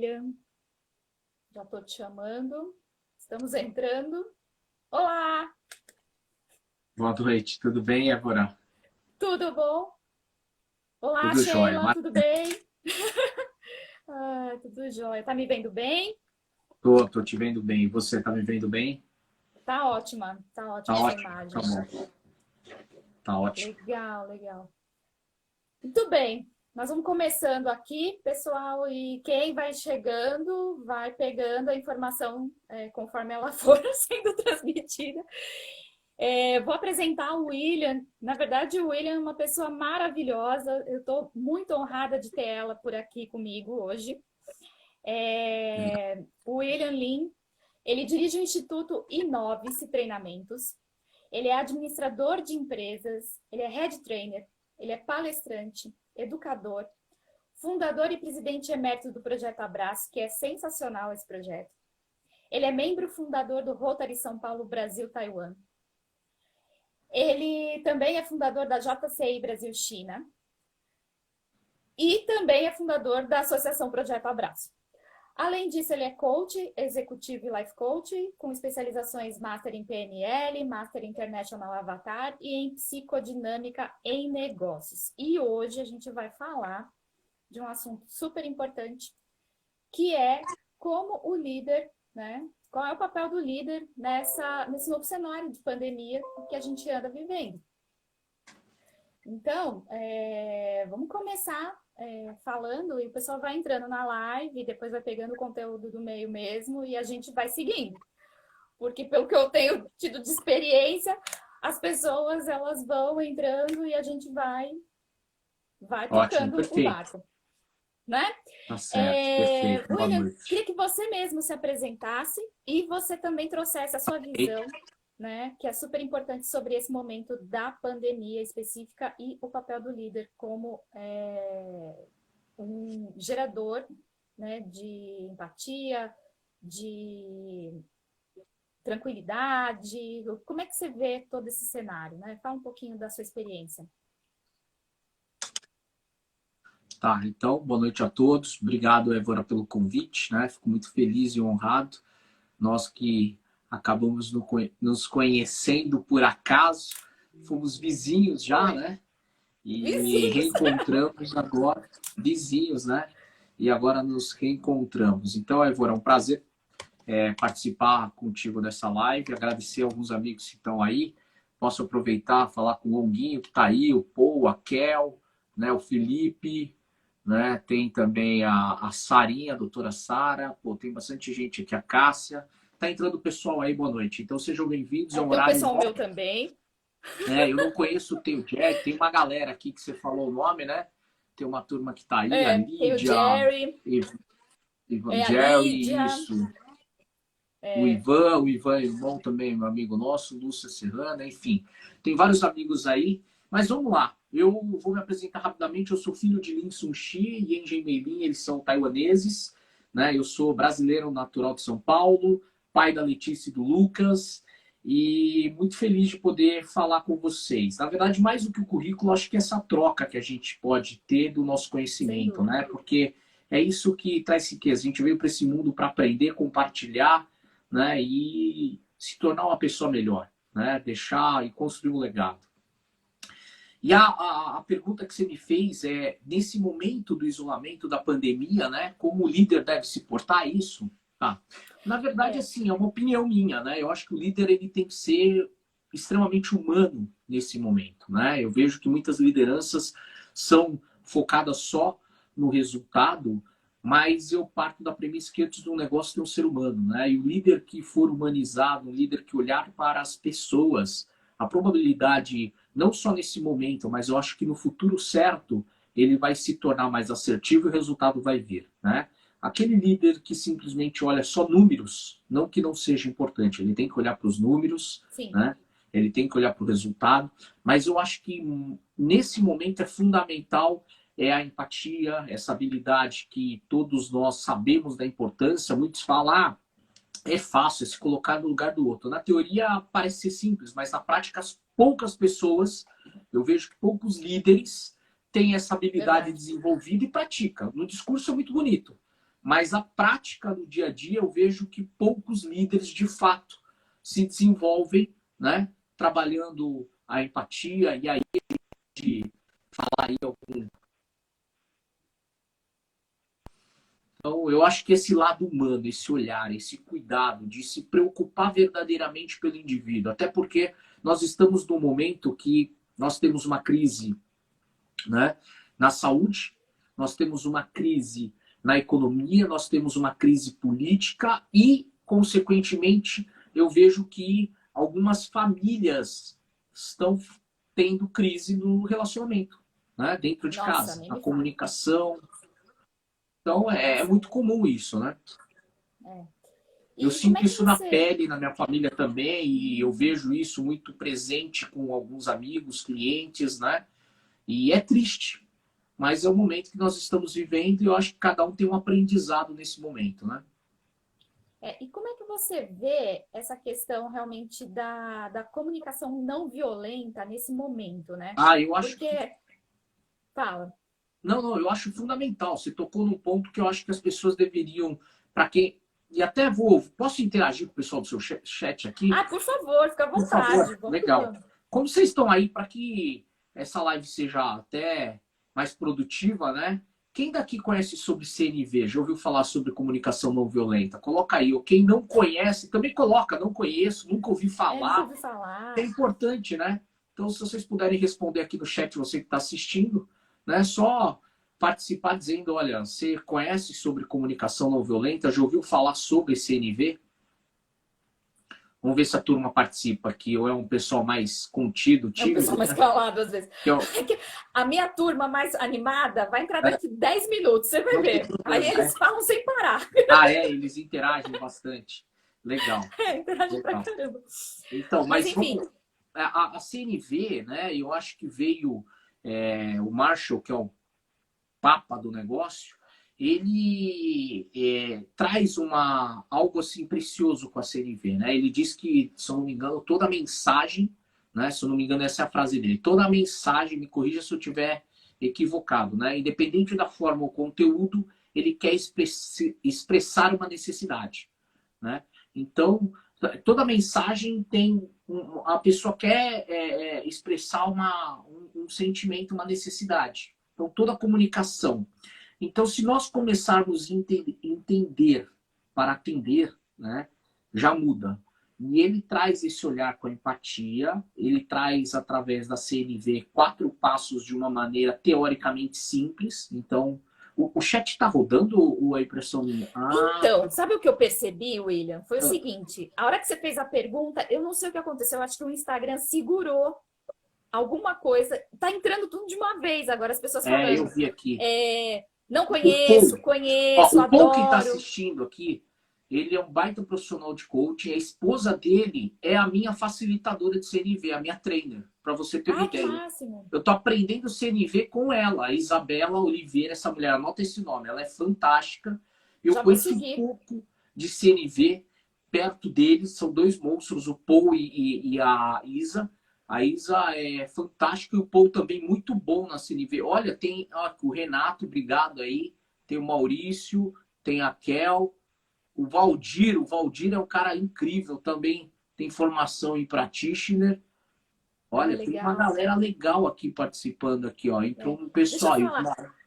William. Já estou te chamando. Estamos entrando. Olá! Boa noite, tudo bem, Évora? Tudo bom? Olá, Tudo jóia. Sheila, tudo bem? Tudo jóia. Tá me vendo bem? Tô te vendo bem. Você tá me vendo bem? Tá Tá ótima essa ótimo? Tá imagem. bom, tá ótimo. Legal, legal. Muito bem, nós vamos começando aqui, pessoal, e quem vai chegando vai pegando a informação conforme ela for sendo transmitida. Vou apresentar o William. Na verdade, o William é uma pessoa maravilhosa. Eu estou muito honrada de ter ela por aqui comigo hoje. O William Lin, ele dirige o Instituto Inovice Treinamentos. Ele é administrador de empresas, ele é head trainer, ele é palestrante, educador, fundador e presidente emérito do Projeto Abraço, que é sensacional esse projeto. Ele é membro fundador do Rotary São Paulo Brasil Taiwan. Ele também é fundador da JCI Brasil China e também é fundador da Associação Projeto Abraço. Além disso, ele é coach, executivo e life coach, com especializações Master em PNL, Master International Avatar e em Psicodinâmica em Negócios. E hoje a gente vai falar de um assunto super importante, que é como o líder, né? Qual é o papel do líder nesse novo cenário de pandemia que a gente anda vivendo. Então, vamos começar falando, e o pessoal vai entrando na live, depois vai pegando o conteúdo do meio mesmo, e a gente vai seguindo. Porque pelo que eu tenho tido de experiência, as pessoas elas vão entrando e a gente vai Ótimo, tocando o perfeito. barco, né? Tá certo, perfeito. Boa William, noite. queria que você mesmo se apresentasse e você também trouxesse a sua Ei, visão, né, que é super importante sobre esse momento da pandemia específica e o papel do líder como um gerador, né, de empatia, de tranquilidade. Como é que você vê todo esse cenário, né? Fala um pouquinho da sua experiência. tá, então, boa noite a todos. Obrigado, Évora, pelo convite, né? Fico muito feliz e honrado. Nós que acabamos nos conhecendo por acaso, fomos vizinhos já, Oi. né? E Vizinhos! reencontramos agora, vizinhos, né? E agora nos reencontramos. Então, Évora, é um prazer participar contigo dessa live, agradecer alguns amigos que estão aí. Posso aproveitar, falar com o Longuinho, que está aí, o Paul, a Kel, né, o Felipe, né, tem também a Sarinha, a doutora Sara, pô, tem bastante gente aqui, a Cássia. Tá entrando o pessoal aí, boa noite. Então sejam bem-vindos, é um Tem o horário pessoal meu nobre. também. Eu não conheço, tem o Jack, tem uma galera aqui que você falou o nome, né? Tem uma turma que tá aí, a Tem o Lídia, Jerry, Ivan a Jerry, Lídia. isso. O Ivan é irmão também, meu amigo nosso, Lúcia Serrana, enfim. Tem vários amigos aí, mas vamos lá. Eu vou me apresentar rapidamente. Eu sou filho de Lin Sun-chi e Yen Mei-lin, eles são taiwaneses, né? Eu sou brasileiro natural de São Paulo, pai da Letícia e do Lucas, e muito feliz de poder falar com vocês. Na verdade, mais do que o currículo, acho que essa troca que a gente pode ter do nosso Sem conhecimento, né? dúvida. Porque é isso que traz riqueza. A gente veio para esse mundo para aprender, compartilhar, né, e se tornar uma pessoa melhor, né, deixar e construir um legado. E a pergunta que você me fez é, nesse momento do isolamento da pandemia, né, como o líder deve se portar isso? Tá. Na verdade, É, assim, é uma opinião minha, né? Eu acho que o líder ele tem que ser extremamente humano nesse momento, né? Eu vejo que muitas lideranças são focadas só no resultado, mas eu parto da premissa que antes do negócio tem um ser humano, né? E o líder que for humanizado, um líder que olhar para as pessoas, a probabilidade, não só nesse momento, mas eu acho que no futuro certo, ele vai se tornar mais assertivo e o resultado vai vir, né? Aquele líder que simplesmente olha só números, não que não seja importante, ele tem que olhar para os números, sim, né? Ele tem que olhar para o resultado, mas eu acho que nesse momento é fundamental a empatia, essa habilidade que todos nós sabemos da importância. Muitos falam, é fácil se colocar no lugar do outro. Na teoria parece ser simples, mas na prática poucas pessoas, eu vejo que poucos líderes têm essa habilidade verdade. desenvolvida e praticam. No discurso é muito bonito, Mas a prática no dia a dia, eu vejo que poucos líderes, de fato, se desenvolvem, né? Trabalhando a empatia, e aí de falar aí algum. Então, eu acho que esse lado humano, esse olhar, esse cuidado de se preocupar verdadeiramente pelo indivíduo, até porque nós estamos num momento que nós temos uma crise, né, na saúde, nós temos uma crise na economia, nós temos uma crise política e, consequentemente, eu vejo que algumas famílias estão tendo crise no relacionamento, né, dentro de Nossa, casa, nem na me fala. comunicação. Então, é Nossa, muito comum isso, né? é. Eu E como sinto é que isso na você... pele, na minha família também, e eu vejo isso muito presente com alguns amigos, clientes, né? E é triste, mas é o momento que nós estamos vivendo e eu acho que cada um tem um aprendizado nesse momento, né? e como é que você vê essa questão realmente da comunicação não violenta nesse momento, né? Ah, eu acho que. Porque, fala, Não, não, eu acho fundamental. Você tocou num ponto que eu acho que as pessoas deveriam, para quem. E até vou. Posso interagir com o pessoal do seu chat aqui? ah, por favor, fica à Por vontade, favor. vamos que Legal. vamos. Como vocês estão aí para que essa live seja até mais produtiva, né? Quem daqui conhece sobre CNV? Já ouviu falar sobre comunicação não violenta? Coloca aí. Ou quem não conhece, também coloca. Não conheço, nunca ouvi Nunca falar. ouvi É falar. importante, né? Então, se vocês puderem responder aqui no chat, você que está assistindo, né? Só participar dizendo, olha, você conhece sobre comunicação não violenta? Já ouviu falar sobre CNV? Vamos ver se a turma participa aqui, ou é um pessoal mais contido, É um tímido, pessoal mais né? calado às vezes. Que eu, A minha turma mais animada vai entrar é, daqui 10 minutos, você vai não tem ver. Aí problema, eles né? falam sem parar. Ah, é, eles interagem bastante. Legal, Interagem pra legal. caramba. Então, Mas mas enfim, vamos. A CNV, né? Eu acho que veio o Marshall, que é o papa do negócio, ele traz algo assim precioso com a CNV, né? Ele diz que, se eu não me engano, toda a mensagem, né? Se eu não me engano, essa é a frase dele, toda a mensagem, me corrija se eu tiver equivocado, né? Independente da forma ou conteúdo, ele quer expressar uma necessidade, né? Então, toda mensagem tem a pessoa quer expressar um sentimento, uma necessidade. Então, toda comunicação. Então, se nós começarmos a entender para atender, né, já muda. E ele traz esse olhar com a empatia, ele traz, através da CNV, 4 passos de uma maneira teoricamente simples. Então, o chat está rodando ou a impressão minha? Ah, então, sabe o que eu percebi, William? Foi o seguinte: a hora que você fez a pergunta, eu não sei o que aconteceu, eu acho que o Instagram segurou alguma coisa. Tá entrando tudo de uma vez agora, as pessoas eu falando. vi aqui. Não O Paul, conheço, ó, conheço, o Paul que está adoro. assistindo aqui, ele é um baita profissional de coaching. A esposa dele é a minha facilitadora de CNV, a minha trainer, para você ter uma Ai, que ideia. máximo. Eu tô aprendendo CNV com ela, a Isabela Oliveira, essa mulher, anota esse nome, ela é fantástica. Eu Já vou conheço um seguir. pouco de CNV perto deles, são dois monstros, o Paul e a Isa. A Isa é fantástica e o Paul também muito bom na CNV. Olha, tem o Renato, obrigado aí. Tem o Maurício, tem a Kel, o Valdir. O Valdir é um cara incrível também. Tem formação em practitioner. Ah, Olha, tem uma legal. galera legal aqui participando aqui, ó. Entrou um Deixa eu pessoal aí. falar. Pode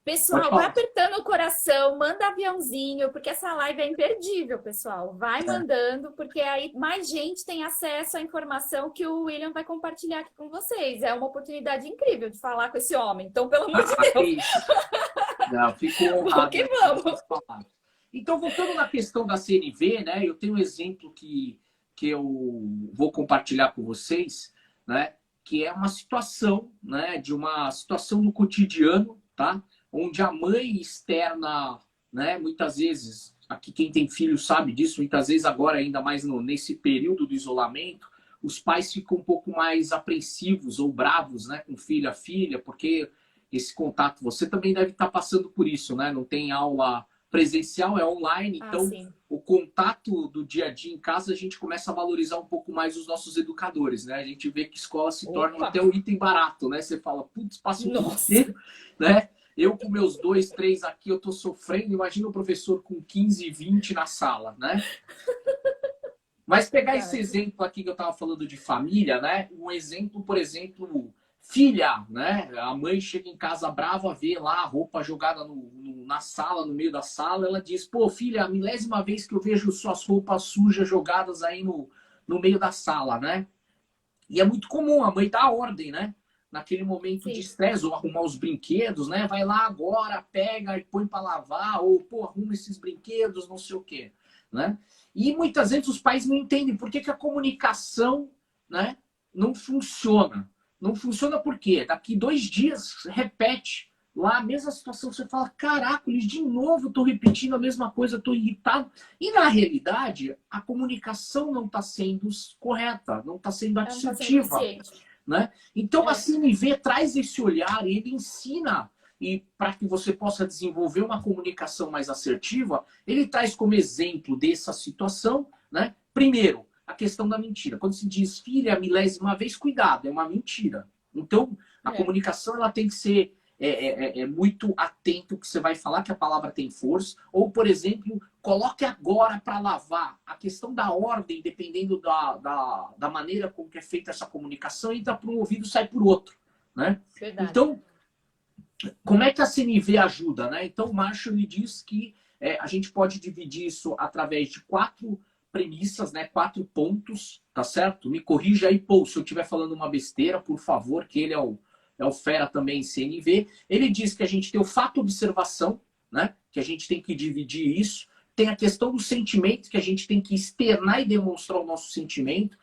Pessoal, vai falar. apertando o coração, manda aviãozinho, porque essa live é imperdível, pessoal. Vai mandando, porque aí mais gente tem acesso à informação que o William vai compartilhar aqui com vocês. É uma oportunidade incrível de falar com esse homem. Então, pelo amor de Que Deus, isso. Não, fico vamos honrado que aí com vamos. essas palavras. Então, voltando na questão da CNV, né? Eu tenho um exemplo que eu vou compartilhar com vocês, né? Que é uma situação, né? De uma situação no cotidiano, tá? Onde a mãe externa, né? Muitas vezes, aqui quem tem filho sabe disso, muitas vezes agora ainda mais nesse período do isolamento, os pais ficam um pouco mais apreensivos ou bravos, né? Com filho a filha, porque esse contato, você também deve estar passando por isso, né? Não tem aula presencial, é online, Ah, então sim. o contato do dia a dia em casa, a gente começa a valorizar um pouco mais os nossos educadores, né? A gente vê que escola se torna Opa! até um item barato, né? Você fala, putz, passa o dia Nossa! inteiro, né? Eu com meus 2, 3 aqui, eu tô sofrendo. Imagina o professor com 15, 20 na sala, né? Mas pegar esse Verdade. exemplo aqui que eu estava falando de família, né? Um exemplo, por exemplo, filha, né? A mãe chega em casa brava, vê lá a roupa jogada na sala, no meio da sala, ela diz, pô, filha, a milésima vez que eu vejo suas roupas sujas jogadas aí no meio da sala, né? E é muito comum a mãe dar ordem, né? Naquele momento de Sim. estresse, ou arrumar os brinquedos, né? Vai lá agora, pega e põe para lavar, ou pô, arruma esses brinquedos, não sei o quê, né? E muitas vezes os pais não entendem por que, que a comunicação, né, não funciona. Não funciona por quê? Daqui 2 dias repete lá a mesma situação. Você fala, caracoles, de novo eu tô repetindo a mesma coisa, eu tô irritado. E na realidade, a comunicação não está sendo correta, não está sendo Ela não está sendo assertiva, eficiente. né? Então a É. CNV traz esse olhar e ele ensina, e para que você possa desenvolver uma comunicação mais assertiva, ele traz como exemplo dessa situação, né? Primeiro, a questão da mentira. Quando se diz filha a milésima vez, cuidado, é uma mentira. Então, a É. comunicação ela tem que ser muito atento que você vai falar, que a palavra tem força. Ou, por exemplo, coloque agora para lavar. A questão da ordem, dependendo da maneira como que é feita essa comunicação, entra por um ouvido e sai por outro, né? Verdade. Então, como é que a CNV ajuda, né? Então, o Marshall diz que a gente pode dividir isso através de 4 premissas, né? 4 pontos, tá certo? Me corrija aí, Paul, se eu estiver falando uma besteira, por favor, que ele é o fera também em CNV. Ele diz que a gente tem o fato observação, né? Que a gente tem que dividir isso. Tem a questão do sentimento, que a gente tem que externar e demonstrar o nosso sentimento,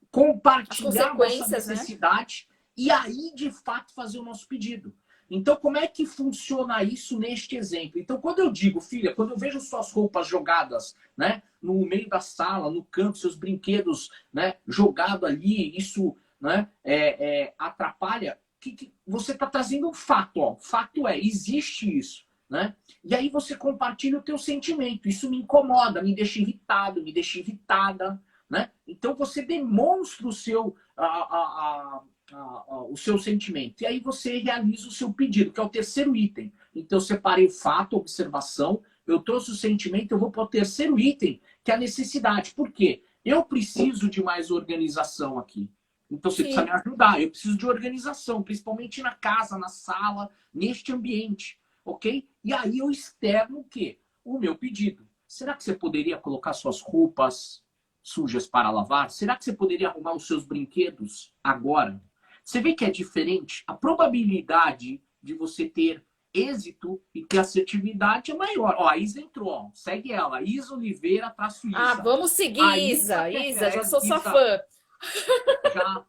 As compartilhar a nossa consequências, né? necessidade e aí, de fato, fazer o nosso pedido. Então, como é que funciona isso neste exemplo? Então, quando eu digo, filha, quando eu vejo suas roupas jogadas, né, no meio da sala, no canto, seus brinquedos, né, jogado ali, isso, né, atrapalha, você está trazendo um fato, ó. Fato é, existe isso, né? E aí você compartilha o teu sentimento. Isso me incomoda, me deixa irritado, me deixa irritada, né? Então você demonstra o seu sentimento. E aí você realiza o seu pedido, que é o terceiro item. Então eu separei o fato, a observação, eu trouxe o sentimento, eu vou para o terceiro item, que é a necessidade. Por quê? Eu preciso de mais organização aqui. Então você precisa me Sim. ajudar. Eu preciso de organização, principalmente na casa, na sala, neste ambiente. Ok? E aí eu externo o quê? O meu pedido. Será que você poderia colocar suas roupas sujas para lavar? Será que você poderia arrumar os seus brinquedos agora? Você vê que é diferente? A probabilidade de você ter êxito e ter assertividade é maior. Ó, a Isa entrou, ó. Segue ela. Isa Oliveira, traço Ah, Isa. vamos A seguir, Isa Isa. que é Isa, já fera. sou sua Isa fã. já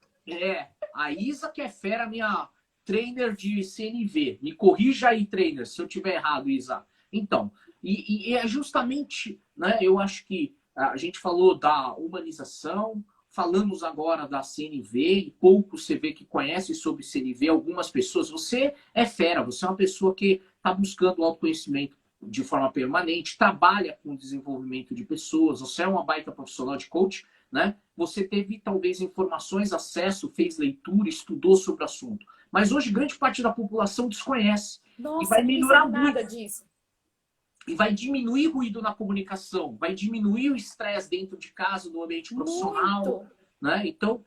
a Isa que é fera, minha trainer de CNV. Me corrija aí, trainer, se eu tiver errado, Isa. Então, e é justamente, né, eu acho que a gente falou da humanização, falamos agora da CNV, e pouco você vê que conhece sobre CNV, algumas pessoas, você é fera, você é uma pessoa que está buscando autoconhecimento de forma permanente, trabalha com o desenvolvimento de pessoas, você é uma baita profissional de coach, né? Você teve talvez informações, acesso, fez leitura, estudou sobre o assunto. Mas hoje grande parte da população desconhece. E Nossa, vai ninguém melhorar sabe muito. nada disso. E vai diminuir o ruído na comunicação, vai diminuir o estresse dentro de casa, no ambiente profissional. Muito. Né? Então,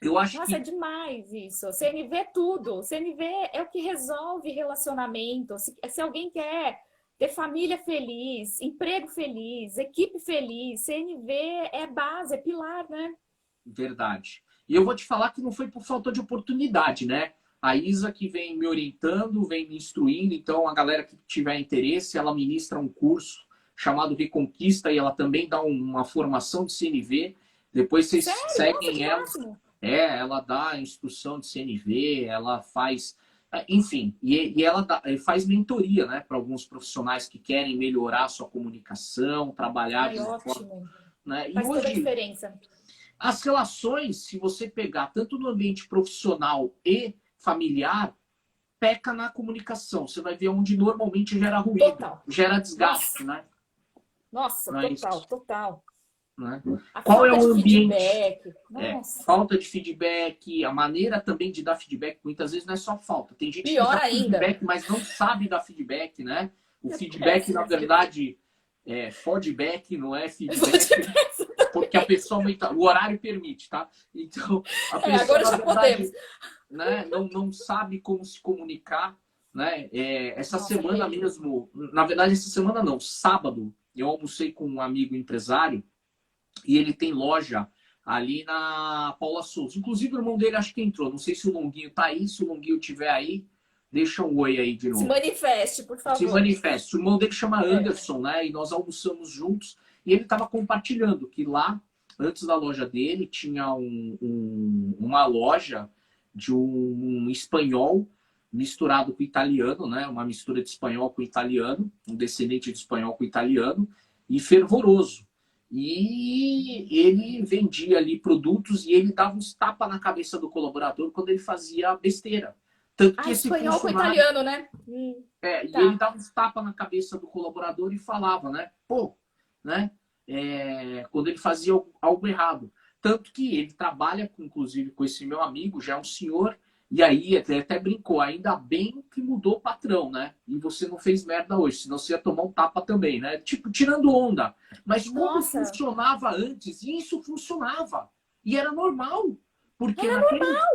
eu acho Nossa, é que demais isso. CNV é tudo. CNV é o que resolve relacionamento. Se alguém quer ter família feliz, emprego feliz, equipe feliz, CNV é base, é pilar, né? verdade. E eu vou te falar que não foi por falta de oportunidade, né? A Isa que vem me orientando, vem me instruindo, então a galera que tiver interesse, ela ministra um curso chamado Reconquista e ela também dá uma formação de CNV. Depois vocês Sério? Nossa, que seguem ela. máximo. Ela dá instrução de CNV, ela faz, enfim, e ela faz mentoria, né, para alguns profissionais que querem melhorar a sua comunicação, trabalhar Ai, de uma forma, ótimo. né? E Faz toda a hoje diferença. as relações, se você pegar tanto no ambiente profissional e familiar, peca na comunicação. Você vai ver onde normalmente gera ruído, Total. gera desgaste, Nossa, né? nossa, Mas total, total. né? A Qual é falta o de ambiente? feedback. Nossa, Falta de feedback, a maneira também de dar feedback, muitas vezes não é só falta. Tem gente que pior dá ainda. feedback, mas não sabe dar feedback, né? O É feedback, na péssimo. verdade, é feedback, não é Eu vou te feedback, porque a pessoa, o horário permite, tá? Então, a pessoa, agora na já podemos. verdade, né, não sabe como se comunicar, né? Essa Nossa, semana terrível. mesmo, na verdade, essa semana não, sábado, eu almocei com um amigo empresário e ele tem loja ali na Paula Souza. Inclusive, o irmão dele acho que entrou. Não sei se o Longuinho tá aí. Se o Longuinho tiver aí, deixa um oi aí de Se novo. manifeste, por Se favor. manifeste. O irmão dele chama É. Anderson, né? E nós almoçamos juntos. E ele estava compartilhando que lá, antes da loja dele, tinha uma loja de um espanhol misturado com italiano, né? Uma mistura de espanhol com italiano, um descendente de espanhol com italiano, e fervoroso. E ele vendia ali produtos e ele dava uns tapas na cabeça do colaborador quando ele fazia besteira. Tanto que Ah, esse espanhol com funcionário italiano, né? e ele Tá. dava uns tapas na cabeça do colaborador e falava, né? Pô, né? Quando ele fazia algo errado. Tanto que ele trabalha, inclusive, com esse meu amigo, já é um senhor, e aí até brincou, ainda bem que mudou o patrão, né? E você não fez merda hoje, senão você ia tomar um tapa também, né? Tipo, tirando onda. Mas como Nossa, funcionava antes, e isso funcionava. E era normal. Porque era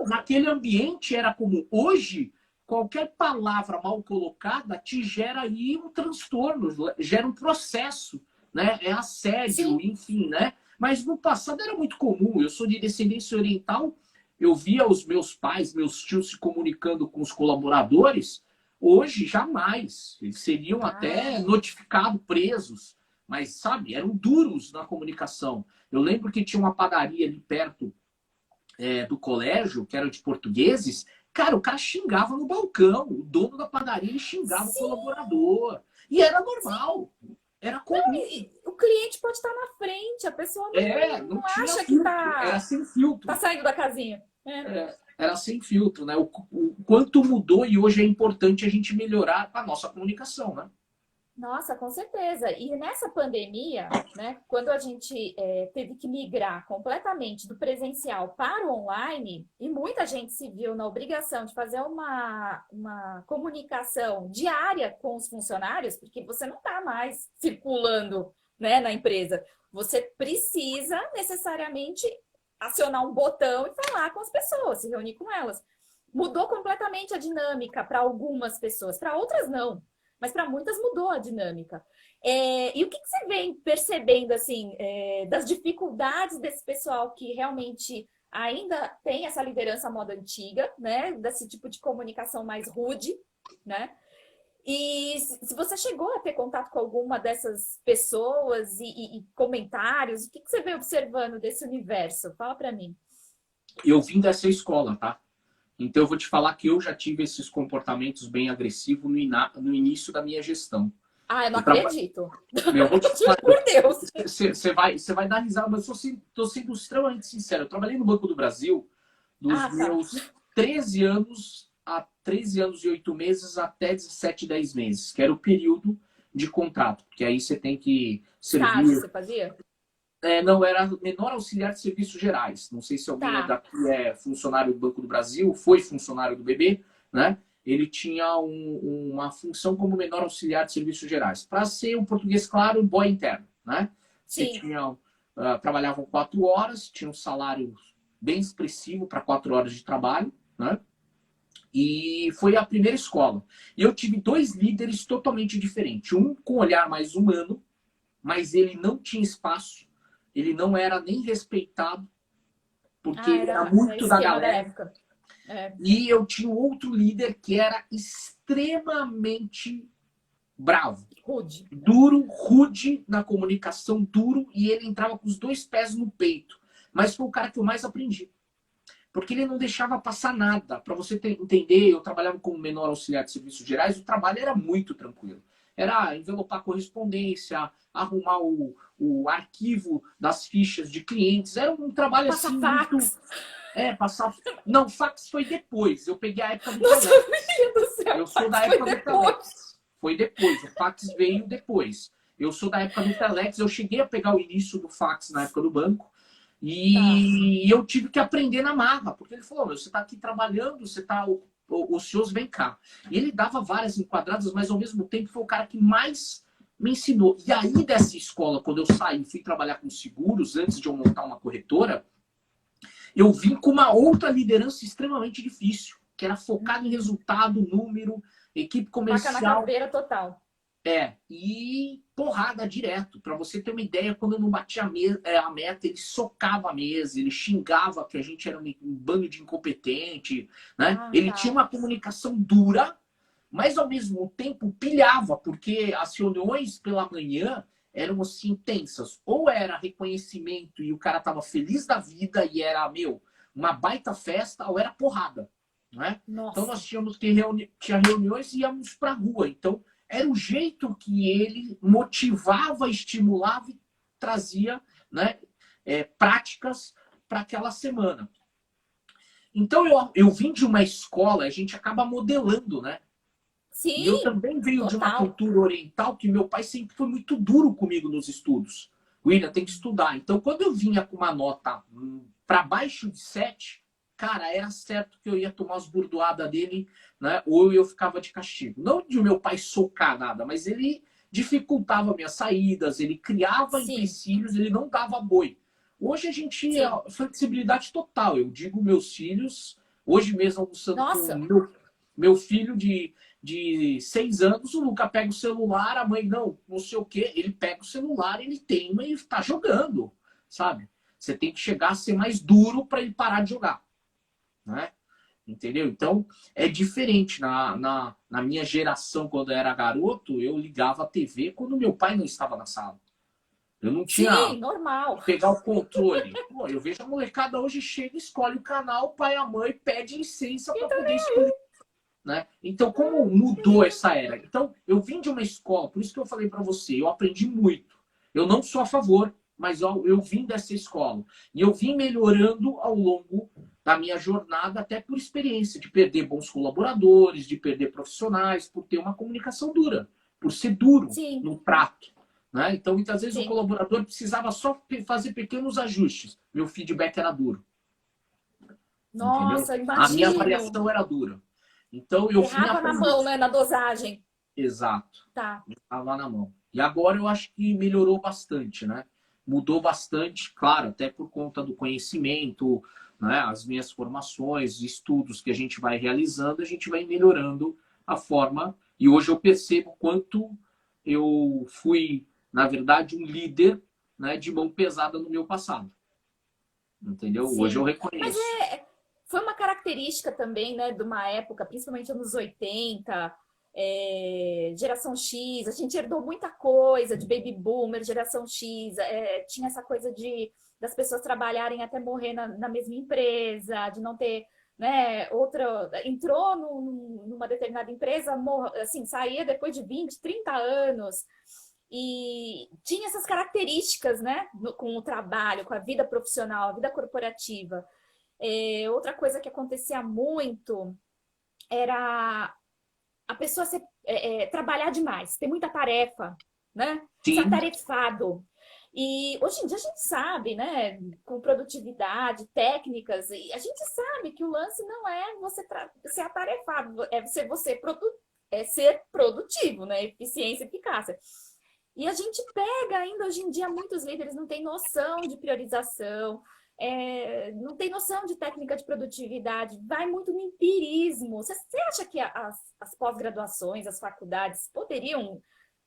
naquele ambiente era como hoje, qualquer palavra mal colocada te gera aí um transtorno, gera um processo, né? É assédio, sim. enfim, né? Mas no passado era muito comum. Eu sou de descendência oriental, eu via os meus pais, meus tios se comunicando com os colaboradores. Hoje, jamais. Eles seriam até Ah, notificados, presos. Mas, sabe, eram duros na comunicação. Eu lembro que tinha uma padaria ali perto do colégio, que era de portugueses, cara, o cara xingava no balcão, o dono da padaria ele xingava o sim. colaborador. E era normal, era comum. O cliente pode estar na frente, a pessoa Não não tinha acha que filtro, era sem filtro. tá saindo da casinha. É. Era sem filtro, né? O quanto mudou e hoje é importante a gente melhorar a nossa comunicação, né? Nossa, com certeza. E nessa pandemia, né, quando a gente teve que migrar completamente do presencial para o online, e muita gente se viu na obrigação de fazer uma comunicação diária com os funcionários, porque você não está mais circulando, né, na empresa. Você precisa necessariamente acionar um botão e falar com as pessoas, se reunir com elas. Mudou completamente a dinâmica para algumas pessoas, para outras não, mas para muitas mudou a dinâmica. E o que você vem percebendo assim das dificuldades desse pessoal que realmente ainda tem essa liderança à moda antiga, né? Desse tipo de comunicação mais rude, né? E se você chegou a ter contato com alguma dessas pessoas e comentários, o que você vem observando desse universo? Fala para mim. Eu vim dessa escola, tá? Então eu vou te falar que eu já tive esses comportamentos bem agressivos no início da minha gestão. Ah, eu não Eu traba... acredito. Meu, eu vou te falar, Juro por Deus. você vai dar risada, mas tô sendo extremamente sincero. Eu trabalhei no Banco do Brasil dos Ah, tá. meus 13 anos a 13 anos e 8 meses até 17, 10 meses, que era o período de contrato, porque aí você tem que Estágio servir. você fazia? Não, era menor auxiliar de serviços gerais. Não sei se alguém Tá. daqui é funcionário do Banco do Brasil, foi funcionário do BB, né? Ele tinha uma função como menor auxiliar de serviços gerais. Para ser um português claro, boy interno, né? Você Sim. tinha, trabalhavam 4 horas, tinha um salário bem expressivo para 4 horas de trabalho, né? E foi a primeira escola. E eu tive dois líderes totalmente diferentes. Um com um olhar mais humano, mas ele não tinha espaço, ele não era nem respeitado, porque Ah, ele era era muito da esquema da galera. época. É. E eu tinha outro líder que era extremamente bravo, Rude. duro, rude na comunicação, duro, e ele entrava com os dois pés no peito. Mas foi o cara que eu mais aprendi. Porque ele não deixava passar nada. Para você entender, eu trabalhava como menor auxiliar de serviços gerais, o trabalho era muito tranquilo. Era envelopar correspondência, arrumar o arquivo das fichas de clientes. Era um trabalho Passa assim muito. fax. Passar. Não, fax foi depois. Eu peguei a época do Nossa, Telex. meu Deus do céu, Eu sou fax da foi época do depois. Telex. Foi depois. O fax veio depois. Eu sou da época do Telex, eu cheguei a pegar o início do fax na época do banco. Tá. E eu tive que aprender na marra, porque ele falou, você está aqui trabalhando, você está ocioso, vem cá. E ele dava várias enquadradas, mas ao mesmo tempo foi o cara que mais me ensinou. E aí dessa escola, quando eu saí, fui trabalhar com seguros, antes de eu montar uma corretora, eu vim com uma outra liderança extremamente difícil, que era focado em resultado, número, equipe Faca na comercial. caveira total. E porrada direto. Para você ter uma ideia, quando eu não batia a meta, ele socava a mesa, ele xingava que a gente era um bando de incompetente, né? Ah, Ele tinha tá. uma comunicação dura, mas ao mesmo tempo pilhava, porque as reuniões pela manhã eram assim intensas. Ou era reconhecimento e o cara tava feliz da vida e era, uma baita festa, ou era porrada, né? Então Nossa. nós tínhamos que tinha reuniões e íamos pra rua. Então era o jeito que ele motivava, estimulava e trazia, né, práticas para aquela semana. Então eu vim de uma escola, a gente acaba modelando, né? E eu Sim, também venho de uma total. cultura oriental que meu pai sempre foi muito duro comigo nos estudos. William, tem que estudar. Então, quando eu vinha com uma nota para baixo de 7, cara, era certo que eu ia tomar as burdoadas dele, né? Ou eu ficava de castigo. Não de meu pai socar nada, mas ele dificultava minhas saídas, ele criava Sim, empecilhos, ele não dava boi. Hoje a gente sim. flexibilidade total. Eu digo meus filhos, hoje mesmo almoçando com Nossa, meu filho de 6 anos, o Luca pega o celular, a mãe não sei o quê, ele pega o celular, ele teima e está jogando, sabe? Você tem que chegar a ser mais duro para ele parar de jogar, né? Entendeu? Então, é diferente. Na minha geração, quando eu era garoto, eu ligava a TV quando meu pai não estava na sala. Eu não tinha sim, normal. pegar o controle. Pô, eu vejo a molecada hoje chega, escolhe o canal, o pai e a mãe pede licença para poder escolher, né? Então, como mudou essa era? Então, eu vim de uma escola, por isso que eu falei para você, eu aprendi muito. Eu não sou a favor, mas eu vim dessa escola. E eu vim melhorando ao longo da minha jornada, até por experiência, de perder bons colaboradores, de perder profissionais, por ter uma comunicação dura, por ser duro Sim, no trato. Né? Então, muitas vezes o sim. colaborador precisava só fazer pequenos ajustes. Meu feedback era duro, entendeu? Nossa, A minha imagino. avaliação era dura. Então eu vim Errava na aprender. mão, né, na dosagem. Exato. Tá. Estava na mão. E agora eu acho que melhorou bastante, né? Mudou bastante, claro, até por conta do conhecimento, né? As minhas formações, estudos que a gente vai realizando, a gente vai melhorando a forma. E hoje eu percebo quanto eu fui, na verdade, um líder, né, de mão pesada no meu passado. Entendeu? Hoje eu Sim. Mas reconheço. foi uma característica também, né, de uma época, principalmente anos 80, geração X, a gente herdou muita coisa de baby boomer, geração X, tinha essa coisa das pessoas trabalharem até morrer na mesma empresa, de não ter, né, outra, entrou numa determinada empresa, assim, saía depois de 20, 30 anos, e tinha essas características, né, com o trabalho, com a vida profissional, a vida corporativa. Outra coisa que acontecia muito era a pessoa trabalhar demais, ter muita tarefa, né? Ser Sim, atarefado. E hoje em dia a gente sabe, né, com produtividade, técnicas, e a gente sabe que o lance não é você ser atarefado, é ser produtivo, né? Eficiência e eficácia. E a gente pega ainda hoje em dia, muitos líderes não têm noção de priorização, não tem noção de técnica de produtividade, vai muito no empirismo. Você acha que as pós-graduações, as faculdades poderiam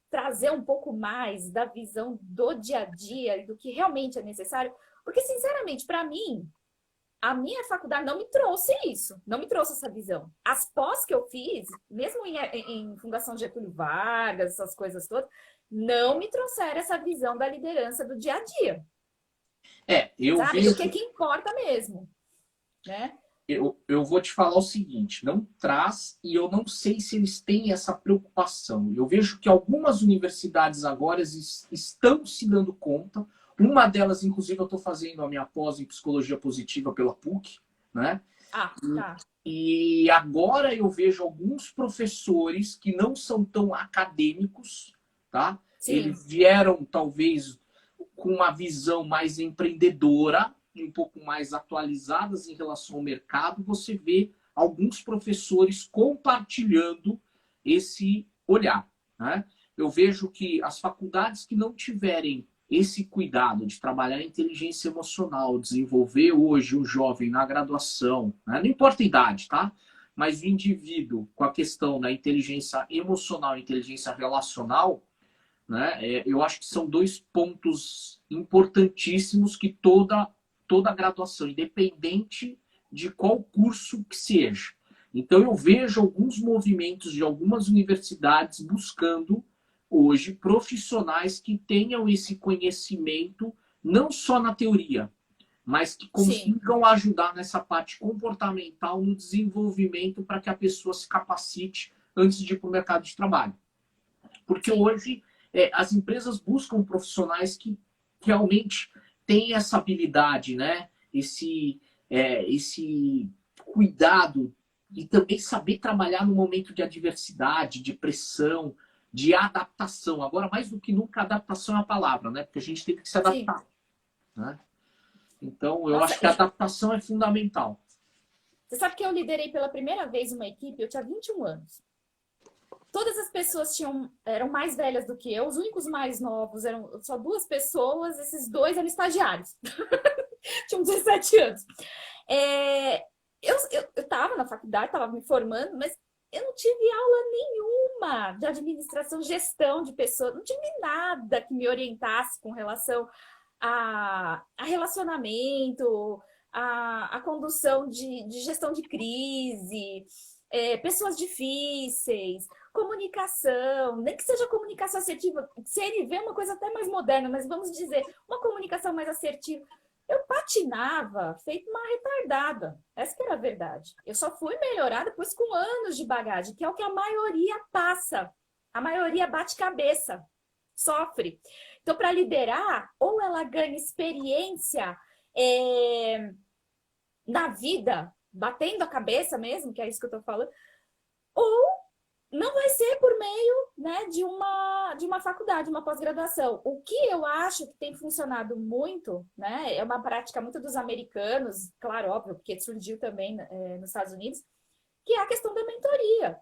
trazer um pouco mais da visão do dia a dia e do que realmente é necessário? Porque, sinceramente, para mim, a minha faculdade não me trouxe isso, não me trouxe essa visão. As pós que eu fiz, mesmo em Fundação Getúlio Vargas, essas coisas todas, não me trouxeram essa visão da liderança do dia a dia, eu sabe? Do vejo. que importa mesmo, né? Eu vou te falar o seguinte, não traz e eu não sei se eles têm essa preocupação. Eu vejo que algumas universidades agora estão se dando conta. Uma delas, inclusive, eu estou fazendo a minha pós em psicologia positiva pela PUC, né? Ah, tá. E agora eu vejo alguns professores que não são tão acadêmicos, tá? Sim, eles vieram talvez com uma visão mais empreendedora e um pouco mais atualizadas em relação ao mercado. Você vê alguns professores compartilhando esse olhar, né? Eu vejo que as faculdades que não tiverem esse cuidado de trabalhar a inteligência emocional, desenvolver hoje um jovem na graduação, né? Não importa a idade, tá? Mas o indivíduo com a questão da inteligência emocional e inteligência relacional, né? Eu acho que são dois pontos importantíssimos que toda graduação, independente de qual curso que seja. Então, eu vejo alguns movimentos de algumas universidades buscando hoje profissionais que tenham esse conhecimento não só na teoria, mas que sim, consigam ajudar nessa parte comportamental no desenvolvimento para que a pessoa se capacite antes de ir para o mercado de trabalho. Porque sim, hoje as empresas buscam profissionais que realmente têm essa habilidade, né? Esse cuidado e também saber trabalhar no momento de adversidade, de pressão, de adaptação. Agora, mais do que nunca, adaptação é a palavra, né? Porque a gente tem que se sim. adaptar, né? Então, eu Nossa, acho que a adaptação é fundamental. você sabe que eu liderei pela primeira vez uma equipe, eu tinha 21 anos. Todas as pessoas eram mais velhas do que eu, os únicos mais novos eram só duas pessoas, esses dois eram estagiários, tinham 17 anos. É, eu estava na faculdade, estava me formando, mas eu não tive aula nenhuma de administração, gestão de pessoas, não tive nada que me orientasse com relação a relacionamento, a condução de gestão de crise, pessoas difíceis, comunicação, nem que seja comunicação assertiva, CNV é uma coisa até mais moderna, mas vamos dizer, uma comunicação mais assertiva. Eu patinava feito uma retardada. Essa que era a verdade. Eu só fui melhorar depois com anos de bagagem, que é o que a maioria passa. A maioria bate cabeça, sofre. Então, para liderar, ou ela ganha experiência é, na vida, batendo a cabeça mesmo, que é isso que eu estou falando, ou não vai ser por meio, né, de uma faculdade, uma pós-graduação. O que eu acho que tem funcionado muito, né, é uma prática muito dos americanos, claro, óbvio, porque surgiu também nos Estados Unidos, que é a questão da mentoria.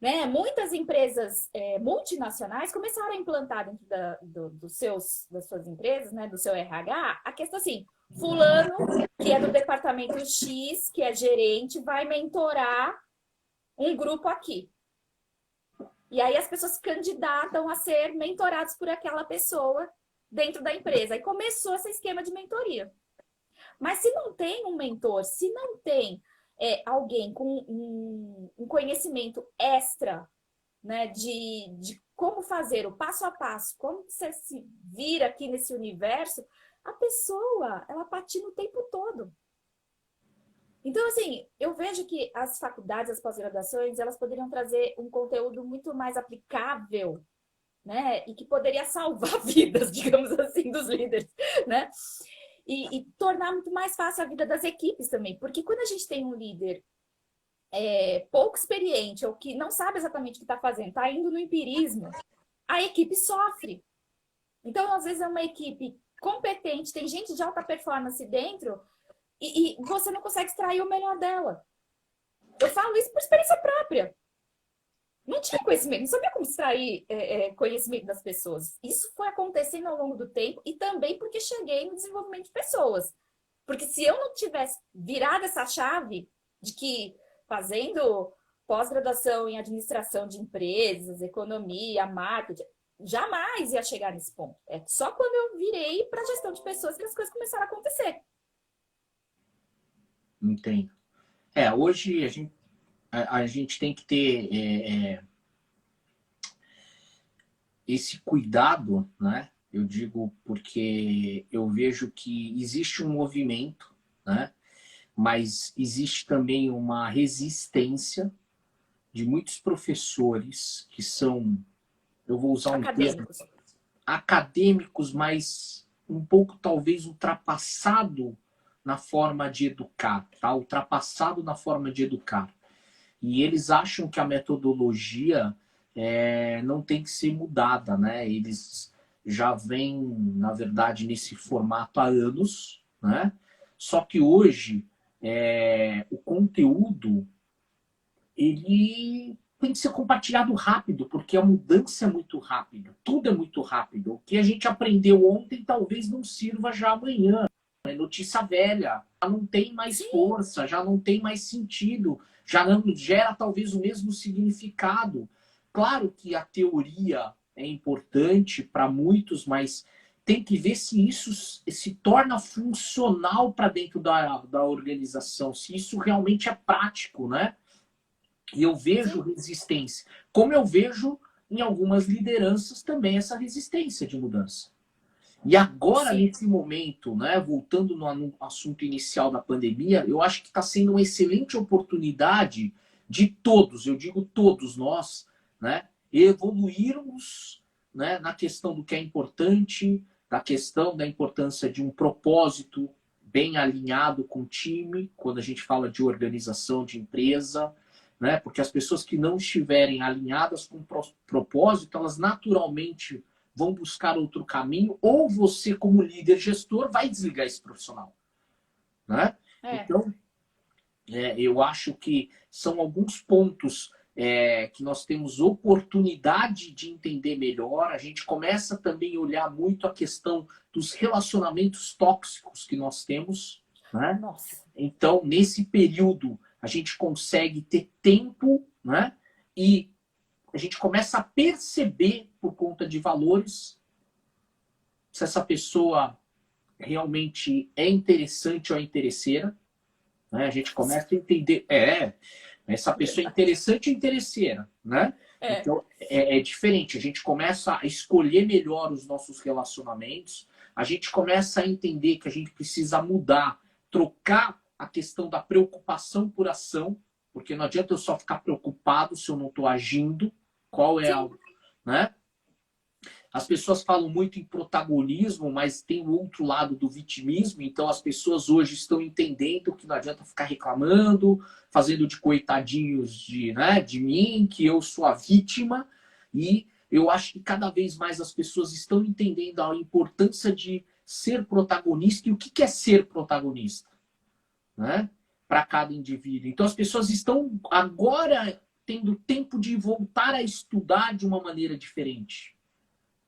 Né? Muitas empresas multinacionais começaram a implantar dentro das suas empresas, né, do seu RH, a questão assim, fulano, que é do departamento X, que é gerente, vai mentorar um grupo aqui. E aí as pessoas se candidatam a ser mentorados por aquela pessoa dentro da empresa. E começou esse esquema de mentoria. Mas se não tem um mentor, se não tem alguém com um conhecimento extra, né, de como fazer o passo a passo, como você se vira aqui nesse universo, a pessoa, ela patina o tempo todo. Então, assim, eu vejo que as faculdades, as pós-graduações, elas poderiam trazer um conteúdo muito mais aplicável, né? E que poderia salvar vidas, digamos assim, dos líderes, né? E tornar muito mais fácil a vida das equipes também. Porque quando a gente tem um líder pouco experiente ou que não sabe exatamente o que está fazendo, está indo no empirismo, a equipe sofre. Então, às vezes, é uma equipe competente, tem gente de alta performance dentro e você não consegue extrair o melhor dela. Eu falo isso por experiência própria. Não tinha conhecimento, não sabia como extrair conhecimento das pessoas. Isso foi acontecendo ao longo do tempo e também porque cheguei no desenvolvimento de pessoas. Porque se eu não tivesse virado essa chave de que fazendo pós-graduação em administração de empresas, economia, marketing, jamais ia chegar nesse ponto. É só quando eu virei para a gestão de pessoas que as coisas começaram a acontecer. Entendo. Hoje a gente tem que ter esse cuidado, né? Eu digo porque eu vejo que existe um movimento, né? Mas existe também uma resistência de muitos professores que são, eu vou usar um termo, Acadêmicos. acadêmicos, mas um pouco talvez ultrapassado na forma de educar, tá? Ultrapassado na forma de educar. E eles acham que a metodologia não tem que ser mudada, né? Eles já vêm, na verdade, nesse formato há anos, né? Só que hoje o conteúdo ele tem que ser compartilhado rápido, porque a mudança é muito rápida, tudo é muito rápido. O que a gente aprendeu ontem talvez não sirva já amanhã. É notícia velha, já não tem mais Sim, força, já não tem mais sentido, já não gera talvez o mesmo significado. Claro que a teoria é importante para muitos, mas tem que ver se isso se torna funcional para dentro da organização, se isso realmente é prático, né? E eu vejo sim. resistência, como eu vejo em algumas lideranças também essa resistência de mudança. E agora, Sim. nesse momento, né, voltando no assunto inicial da pandemia, eu acho que está sendo uma excelente oportunidade de todos, eu digo todos nós, né, evoluirmos, né, na questão do que é importante, da questão da importância de um propósito bem alinhado com o time, quando a gente fala de organização de empresa, né, porque as pessoas que não estiverem alinhadas com o propósito, elas naturalmente vão buscar outro caminho, ou você, como líder gestor, vai desligar esse profissional. Né? É. Então, eu acho que são alguns pontos que nós temos oportunidade de entender melhor. A gente começa também a olhar muito a questão dos relacionamentos tóxicos que nós temos. Né? Nossa. Então, nesse período, a gente consegue ter tempo, né? E a gente começa a perceber, por conta de valores, se essa pessoa realmente é interessante ou é interesseira. Né? A gente começa a entender, essa pessoa é interessante ou interesseira. Né? É. Então, é diferente. A gente começa a escolher melhor os nossos relacionamentos, a gente começa a entender que a gente precisa mudar, trocar a questão da preocupação por ação, porque não adianta eu só ficar preocupado se eu não estou agindo. Qual é a. Sim. Né? As pessoas falam muito em protagonismo, mas tem o outro lado do vitimismo. Então, as pessoas hoje estão entendendo que não adianta ficar reclamando, fazendo de coitadinhos de mim, que eu sou a vítima. E eu acho que cada vez mais as pessoas estão entendendo a importância de ser protagonista e o que é ser protagonista, né? Para cada indivíduo. Então, as pessoas estão agora tendo tempo de voltar a estudar de uma maneira diferente.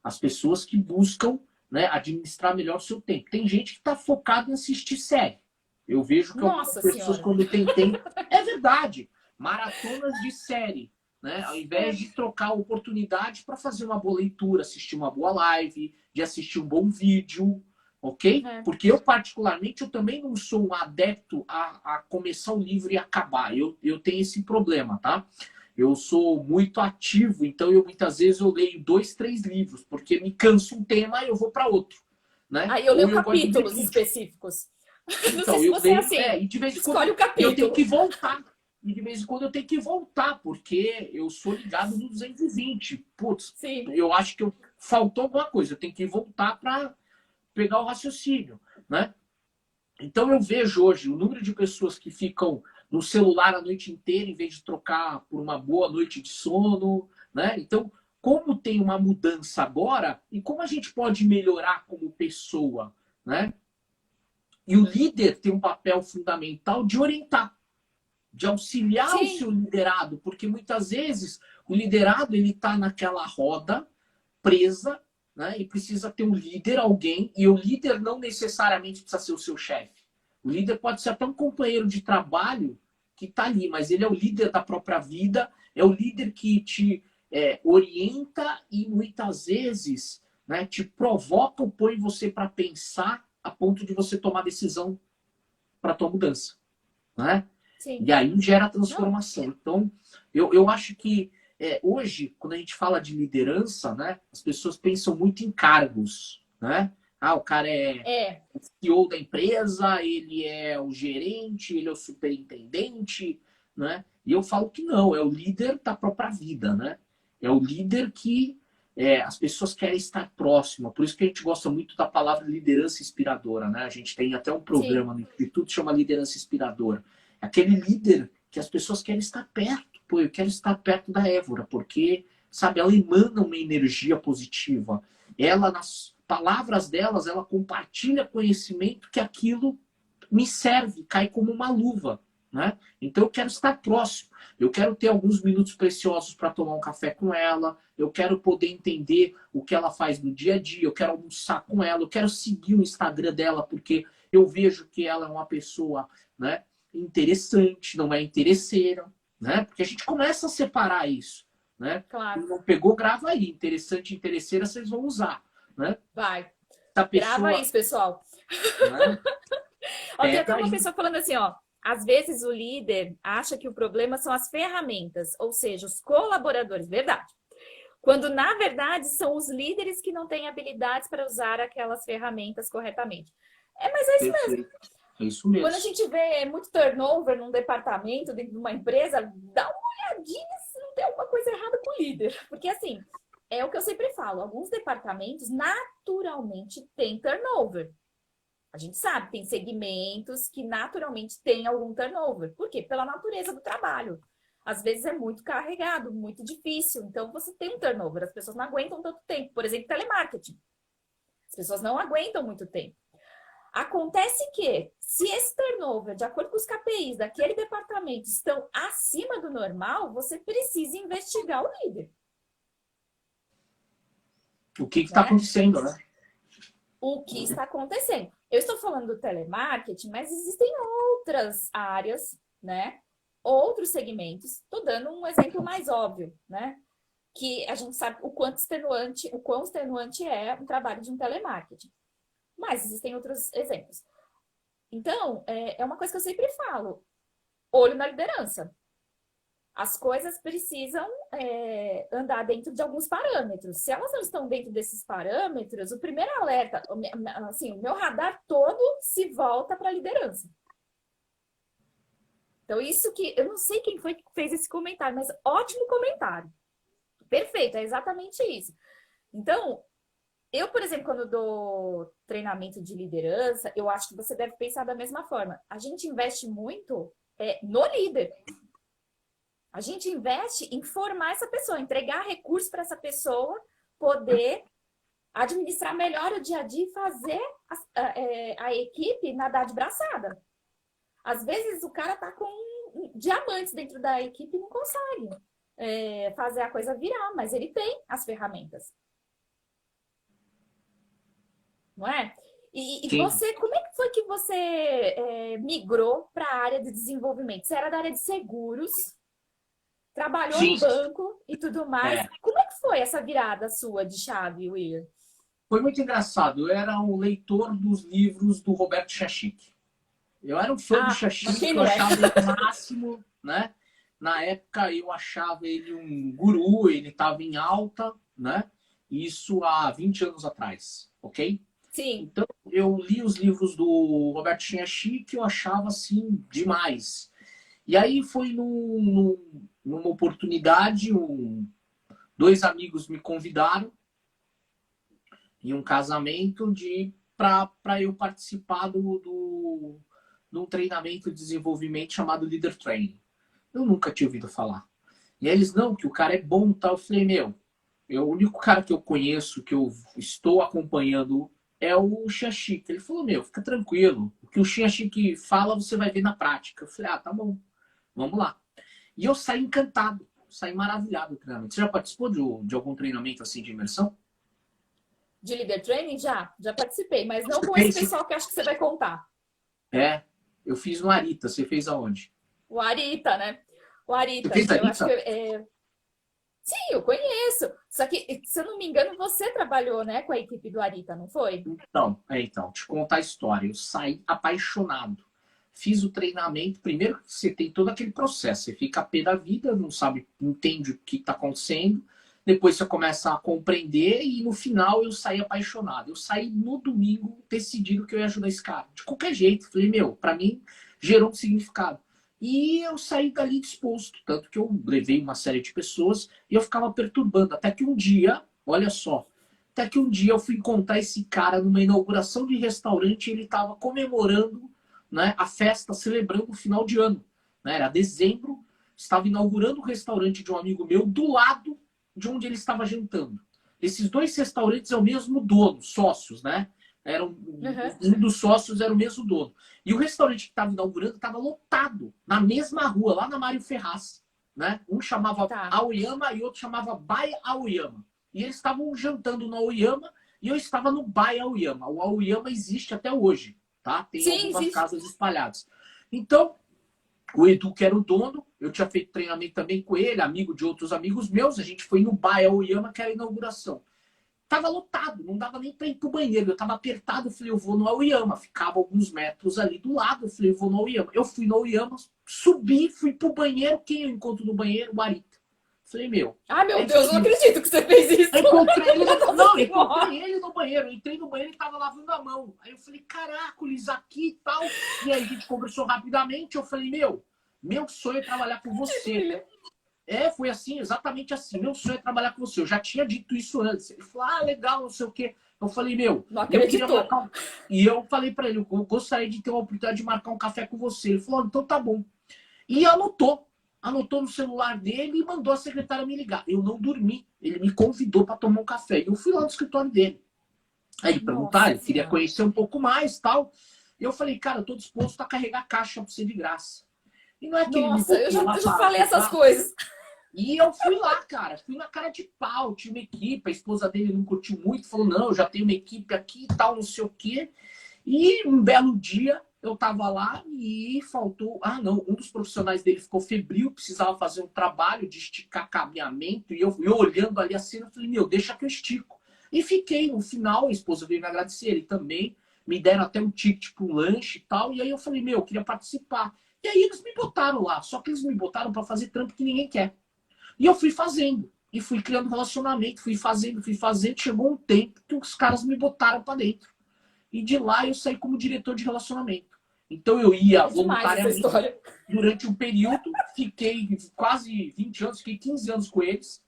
As pessoas que buscam, né, administrar melhor o seu tempo. Tem gente que está focada em assistir série. Eu vejo que algumas Nossa pessoas, Senhora. quando tem tempo. É verdade. Maratonas de série. Né? Ao invés É. de trocar a oportunidade para fazer uma boa leitura, assistir uma boa live, de assistir um bom vídeo. Ok? É. Porque eu, particularmente, eu também não sou um adepto a começar o livro e acabar. Eu tenho esse problema, tá? Eu sou muito ativo, então muitas vezes eu leio 2, 3 livros, porque me cansa um tema e eu vou para outro. Né? Aí eu Ou leio eu gosto de ver capítulos vídeo. específicos. Não sei Então, se eu você é leio, assim. e de vez em quando Escolhe o eu tenho que capítulo. voltar. E de vez em quando eu tenho que voltar, porque eu sou ligado no 220. Putz, Sim. eu acho que faltou alguma coisa, eu tenho que voltar para pegar o raciocínio. Né? Então eu vejo hoje o número de pessoas que ficam no celular a noite inteira em vez de trocar por uma boa noite de sono, né? Então, como tem uma mudança agora e como a gente pode melhorar como pessoa, né? E o líder tem um papel fundamental de orientar, de auxiliar o Sim. seu liderado, porque muitas vezes o liderado ele está naquela roda presa, né? E precisa ter um líder, alguém, e o líder não necessariamente precisa ser o seu chefe. O líder pode ser até um companheiro de trabalho que está ali, mas ele é o líder da própria vida, é o líder que te orienta e muitas vezes, né, te provoca ou põe você para pensar a ponto de você tomar decisão para a tua mudança. Né? Sim. E aí gera Não. transformação. Então, eu acho que hoje, quando a gente fala de liderança, né, as pessoas pensam muito em cargos. Né? Ah, o cara é É. o CEO da empresa, ele é o gerente, ele é o superintendente. Né? E eu falo que não, é o líder da própria vida. Né? É o líder que as pessoas querem estar próximas. Por isso que a gente gosta muito da palavra liderança inspiradora. Né? A gente tem até um Sim. programa no Instituto que chama Liderança Inspiradora. Aquele líder que as pessoas querem estar perto. Pô, eu quero estar perto da Évora, porque sabe? Ela emana uma energia positiva. Ela, nas palavras delas, ela compartilha conhecimento que aquilo me serve, cai como uma luva, né? Então eu quero estar próximo, eu quero ter alguns minutos preciosos para tomar um café com ela, eu quero poder entender o que ela faz no dia a dia, eu quero almoçar com ela, eu quero seguir o Instagram dela, porque eu vejo que ela é uma pessoa, né, interessante, não é interesseira, né? Porque a gente começa a separar isso, né? Claro. Não pegou, grava aí. Interessante, interesseira, vocês vão usar, né? Vai. Essa Grava pessoa, isso, pessoal. né? Ó, tem até Pega uma aí. pessoa falando assim, ó. Às vezes o líder acha que o problema são as ferramentas, ou seja, os colaboradores. Verdade. Quando, na verdade, são os líderes que não têm habilidades para usar aquelas ferramentas corretamente. Mas é isso mesmo. Perfeito. É isso Quando a mesmo. gente vê muito turnover num departamento, dentro de uma empresa, dá uma olhadinha se não tem alguma coisa errada com o líder. Porque, assim, é o que eu sempre falo, alguns departamentos naturalmente têm turnover. A gente sabe, tem segmentos que naturalmente têm algum turnover. Por quê? Pela natureza do trabalho. Às vezes é muito carregado, muito difícil. Então, você tem um turnover. As pessoas não aguentam tanto tempo. Por exemplo, telemarketing. As pessoas não aguentam muito tempo. Acontece que, se esse turnover, de acordo com os KPIs daquele departamento, estão acima do normal, você precisa investigar o líder. O que está Né? acontecendo, né? O que está acontecendo. Eu estou falando do telemarketing, mas existem outras áreas, né? Outros segmentos. Estou dando um exemplo mais óbvio, né? Que a gente sabe o quão extenuante é um trabalho de um telemarketing. Mas existem outros exemplos. Então, é uma coisa que eu sempre falo. Olho na liderança. As coisas precisam andar dentro de alguns parâmetros. Se elas não estão dentro desses parâmetros, o primeiro alerta, assim, o meu radar todo se volta para a liderança. Então, isso que... Eu não sei quem foi que fez esse comentário, mas ótimo comentário. Perfeito, é exatamente isso. Então, eu, por exemplo, quando dou treinamento de liderança, eu acho que você deve pensar da mesma forma. A gente investe muito no líder. A gente investe em formar essa pessoa, entregar recursos para essa pessoa poder administrar melhor o dia a dia e fazer a equipe nadar de braçada. Às vezes o cara tá com diamantes dentro da equipe e não consegue fazer a coisa virar, mas ele tem as ferramentas. Não é? E Sim. você, como é que foi que você migrou para a área de desenvolvimento? Você era da área de seguros, trabalhou Sim. em banco e tudo mais. É. Como é que foi essa virada sua de chave, Will? Foi muito engraçado. Eu era um leitor dos livros do Roberto Chachik. Eu era um fã do Mas Chachik, quem eu não é? achava ele o máximo, né? Na época eu achava ele um guru, ele estava em alta, né? Isso há 20 anos atrás, ok? Sim, Então eu li os livros do Roberto Chachik que eu achava assim demais. E aí foi numa oportunidade, dois amigos me convidaram em um casamento para eu participar de um treinamento de desenvolvimento chamado Leader Training. Eu nunca tinha ouvido falar. E eles, não, que o cara é bom e tal. Eu falei, meu, o único cara que eu conheço, que eu estou acompanhando, é o Chachik. Ele falou, meu, fica tranquilo. O que o Chachik fala, você vai ver na prática. Eu falei, ah, tá bom, vamos lá. E eu saí encantado, saí maravilhado do treinamento. Você já participou de algum treinamento assim de imersão? de líder training já participei, mas não Você com esse fez? pessoal que acho que você vai contar. É, eu fiz no Arita. Você fez aonde? O Arita, né? O Você Arita, fez eu acho que Arita? sim, eu conheço. Só que, se eu não me engano, você trabalhou, né, com a equipe do Arita, não foi? Então, te contar a história. Eu saí apaixonado. Fiz o treinamento. Primeiro, você tem todo aquele processo. Você fica a pé da vida, não sabe, entende o que está acontecendo. Depois você começa a compreender e no final eu saí apaixonado. Eu saí no domingo decidido que eu ia ajudar esse cara. De qualquer jeito. Falei, meu, para mim gerou um significado. E eu saí dali disposto. Tanto que eu levei uma série de pessoas e eu ficava perturbando. Até que um dia, olha só, até que um dia eu fui encontrar esse cara numa inauguração de restaurante e ele estava comemorando, né, a festa, celebrando o final de ano. Né? Era dezembro, estava inaugurando o restaurante de um amigo meu do lado de onde ele estava jantando. Esses 2 restaurantes é o mesmo dono, sócios, né? Um dos sócios era o mesmo dono. E o restaurante que estava inaugurando estava lotado, na mesma rua, lá na Mário Ferraz. Né? Um chamava Aoyama e outro chamava Bai Aoyama. E eles estavam jantando no Aoyama e eu estava no Bai Aoyama. O Aoyama existe até hoje, tá? Tem algumas casas espalhadas. Então, o Edu, que era o dono, eu tinha feito treinamento também com ele, amigo de outros amigos meus, a gente foi no Bai Aoyama, que era a inauguração. Tava lotado, não dava nem para ir pro banheiro. Eu tava apertado, eu falei, eu vou no Aoyama. Ficava alguns metros ali do lado, eu falei, eu vou no Aoyama. Eu fui no Aoyama, subi, fui pro banheiro. Quem eu encontro no banheiro? O Arita. Falei, meu. Ai, meu Deus, eu não acredito que você fez isso. Eu encontrei ele não, eu encontrei ele no banheiro. Eu entrei no banheiro e ele tava lavando a mão. Aí eu falei, caracoles, aqui e tal. E aí a gente conversou rapidamente. Eu falei, meu sonho é trabalhar com você. Foi assim, exatamente assim. Meu sonho é trabalhar com você. Eu já tinha dito isso antes. Ele falou, legal, não sei o quê. Eu falei, não acreditou. E eu falei para ele, eu gostaria de ter uma oportunidade de marcar um café com você. Ele falou, então tá bom. E anotou no celular dele e mandou a secretária me ligar. Eu não dormi. Ele me convidou para tomar um café. E eu fui lá no escritório dele. Aí ele perguntou, ele queria conhecer um pouco mais, tal. E eu falei, cara, eu tô disposto a carregar caixa para você de graça. E não é que nossa, eu já falei essas coisas. E eu fui lá, cara, fui na cara de pau, tinha uma equipe, a esposa dele não curtiu muito, falou, não, eu já tenho uma equipe aqui e tal, não sei o quê. E um belo dia eu tava lá e faltou, não, um dos profissionais dele ficou febril, precisava fazer um trabalho de esticar caminhamento, e eu olhando ali a cena, eu falei, deixa que eu estico. E fiquei, no final, a esposa veio me agradecer, ele também, me deram até um ticket para um lanche e tal, e aí eu falei, eu queria participar. E aí eles me botaram lá, só que eles me botaram para fazer trampo que ninguém quer. E eu fui fazendo, e fui criando relacionamento, fui fazendo. Chegou um tempo que os caras me botaram para dentro. E de lá eu saí como diretor de relacionamento. Então eu ia voluntariamente durante um período, fiquei quase 20 anos, fiquei 15 anos com eles,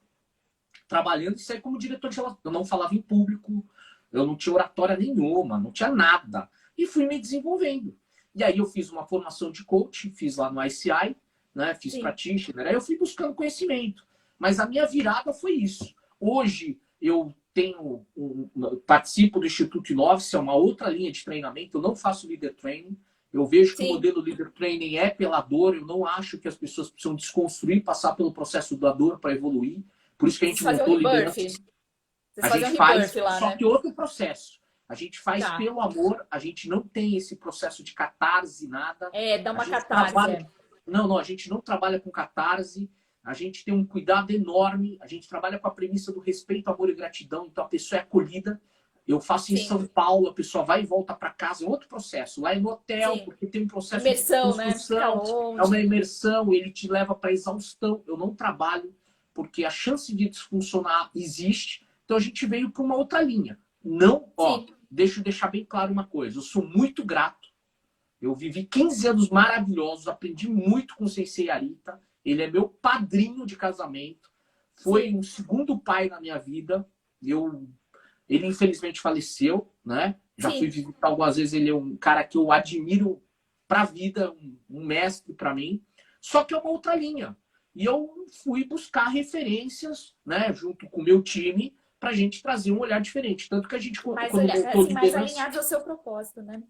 trabalhando e saí como diretor de relacionamento. Eu não falava em público, eu não tinha oratória nenhuma, não tinha nada. E fui me desenvolvendo. E aí eu fiz uma formação de coaching, fiz lá no ICI, né? Fiz practitioner, aí eu fui buscando conhecimento. Mas a minha virada foi isso. Hoje eu participo do Instituto Inovice, é uma outra linha de treinamento, eu não faço leader training. Eu vejo que o modelo leader training é pela dor, eu não acho que as pessoas precisam desconstruir, passar pelo processo da dor para evoluir. Por isso que a gente montou o liderança. A gente faz, só que outro processo. A gente faz pelo amor, a gente não tem esse processo de catarse, nada. Dá uma catarse. Não, a gente não trabalha com catarse, a gente tem um cuidado enorme, a gente trabalha com a premissa do respeito, amor e gratidão, então a pessoa é acolhida. Eu faço em São Paulo, a pessoa vai e volta para casa, é outro processo. Lá é no hotel, porque tem um processo de construção, é uma imersão, ele te leva para exaustão. Eu não trabalho, porque a chance de desfuncionar existe, então a gente veio para uma outra linha. Não, deixa eu deixar bem claro uma coisa, eu sou muito grato. Eu vivi 15 anos maravilhosos, aprendi muito com o Sensei Arita. Ele é meu padrinho de casamento. Foi um segundo pai na minha vida. Ele infelizmente faleceu, né? Já fui visitar algumas vezes. Ele é um cara que eu admiro para a vida, um mestre para mim. Só que é uma outra linha. E eu fui buscar referências, né, junto com o meu time, para a gente trazer um olhar diferente. Tanto que a gente mais alinhados ao seu propósito, né?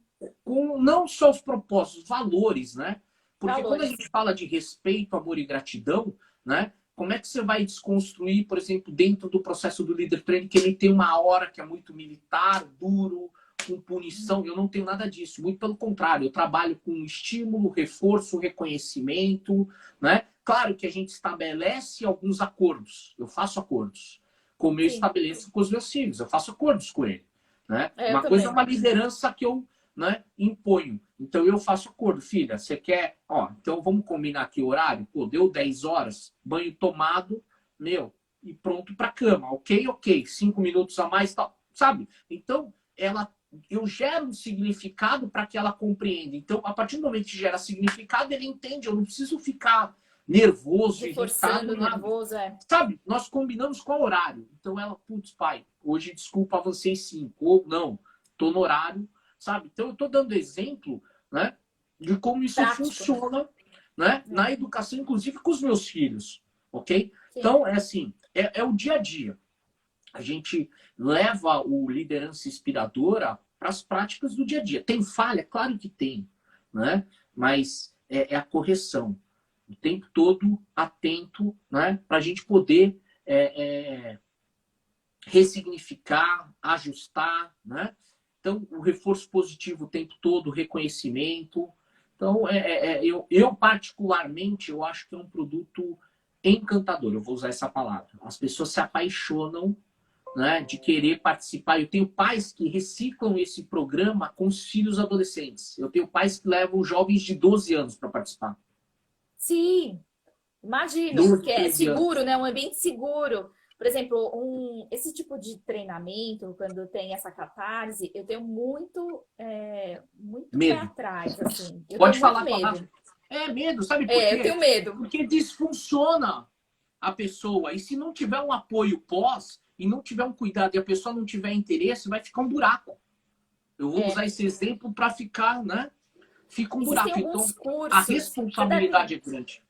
Com não só os propósitos, valores, né? Porque quando a gente fala de respeito, amor e gratidão, né? Como é que você vai desconstruir, por exemplo, dentro do processo do leader training, que ele tem uma hora que é muito militar, duro, com punição? Eu não tenho nada disso. Muito pelo contrário, eu trabalho com estímulo, reforço, reconhecimento, né? Claro que a gente estabelece alguns acordos. Eu faço acordos. Como eu estabeleço com os meus filhos. Eu faço acordos com ele. Né? Uma coisa é uma liderança que eu imponho. Então eu faço acordo. Filha, você quer... então vamos combinar aqui o horário? Deu 10 horas, banho tomado, e pronto para cama. Ok. 5 minutos a mais, tal. Sabe? Então, eu gero um significado para que ela compreenda. Então, a partir do momento que gera significado, ele entende. Eu não preciso ficar nervoso, irritado, nervoso, Sabe? Nós combinamos qual horário. Então ela, putz, pai, hoje, desculpa, avancei 5. Ou não, tô no horário, sabe? Então eu tô dando exemplo, né, de como isso funciona, né, na educação, inclusive com os meus filhos. ok? Sim. Então, é assim, é o dia a dia. A gente leva o liderança inspiradora para as práticas do dia a dia. Tem falha? Claro que tem, né? Mas é a correção. O tempo todo atento, né? Para a gente poder ressignificar, ajustar, né? Então, o reforço positivo o tempo todo, o reconhecimento. Então, eu particularmente, eu acho que é um produto encantador, eu vou usar essa palavra. As pessoas se apaixonam, né, de querer participar. Eu tenho pais que reciclam esse programa com os filhos adolescentes. Eu tenho pais que levam jovens de 12 anos para participar. Sim, imagino, 12, porque é 13 seguro, anos. né? Um ambiente seguro. Por exemplo, esse tipo de treinamento, quando tem essa catarse, eu tenho muito pé Medo. atrás, assim. Eu tenho Pode muito falar a palavra. medo. É medo, sabe por É, eu tenho quê? medo. Porque disfunciona a pessoa. E se não tiver um apoio pós, e não tiver um cuidado, e a pessoa não tiver interesse, vai ficar um buraco. Eu vou usar É, esse exemplo para ficar, né? Fica um existem buraco. Então, alguns a cursos. responsabilidade é grande.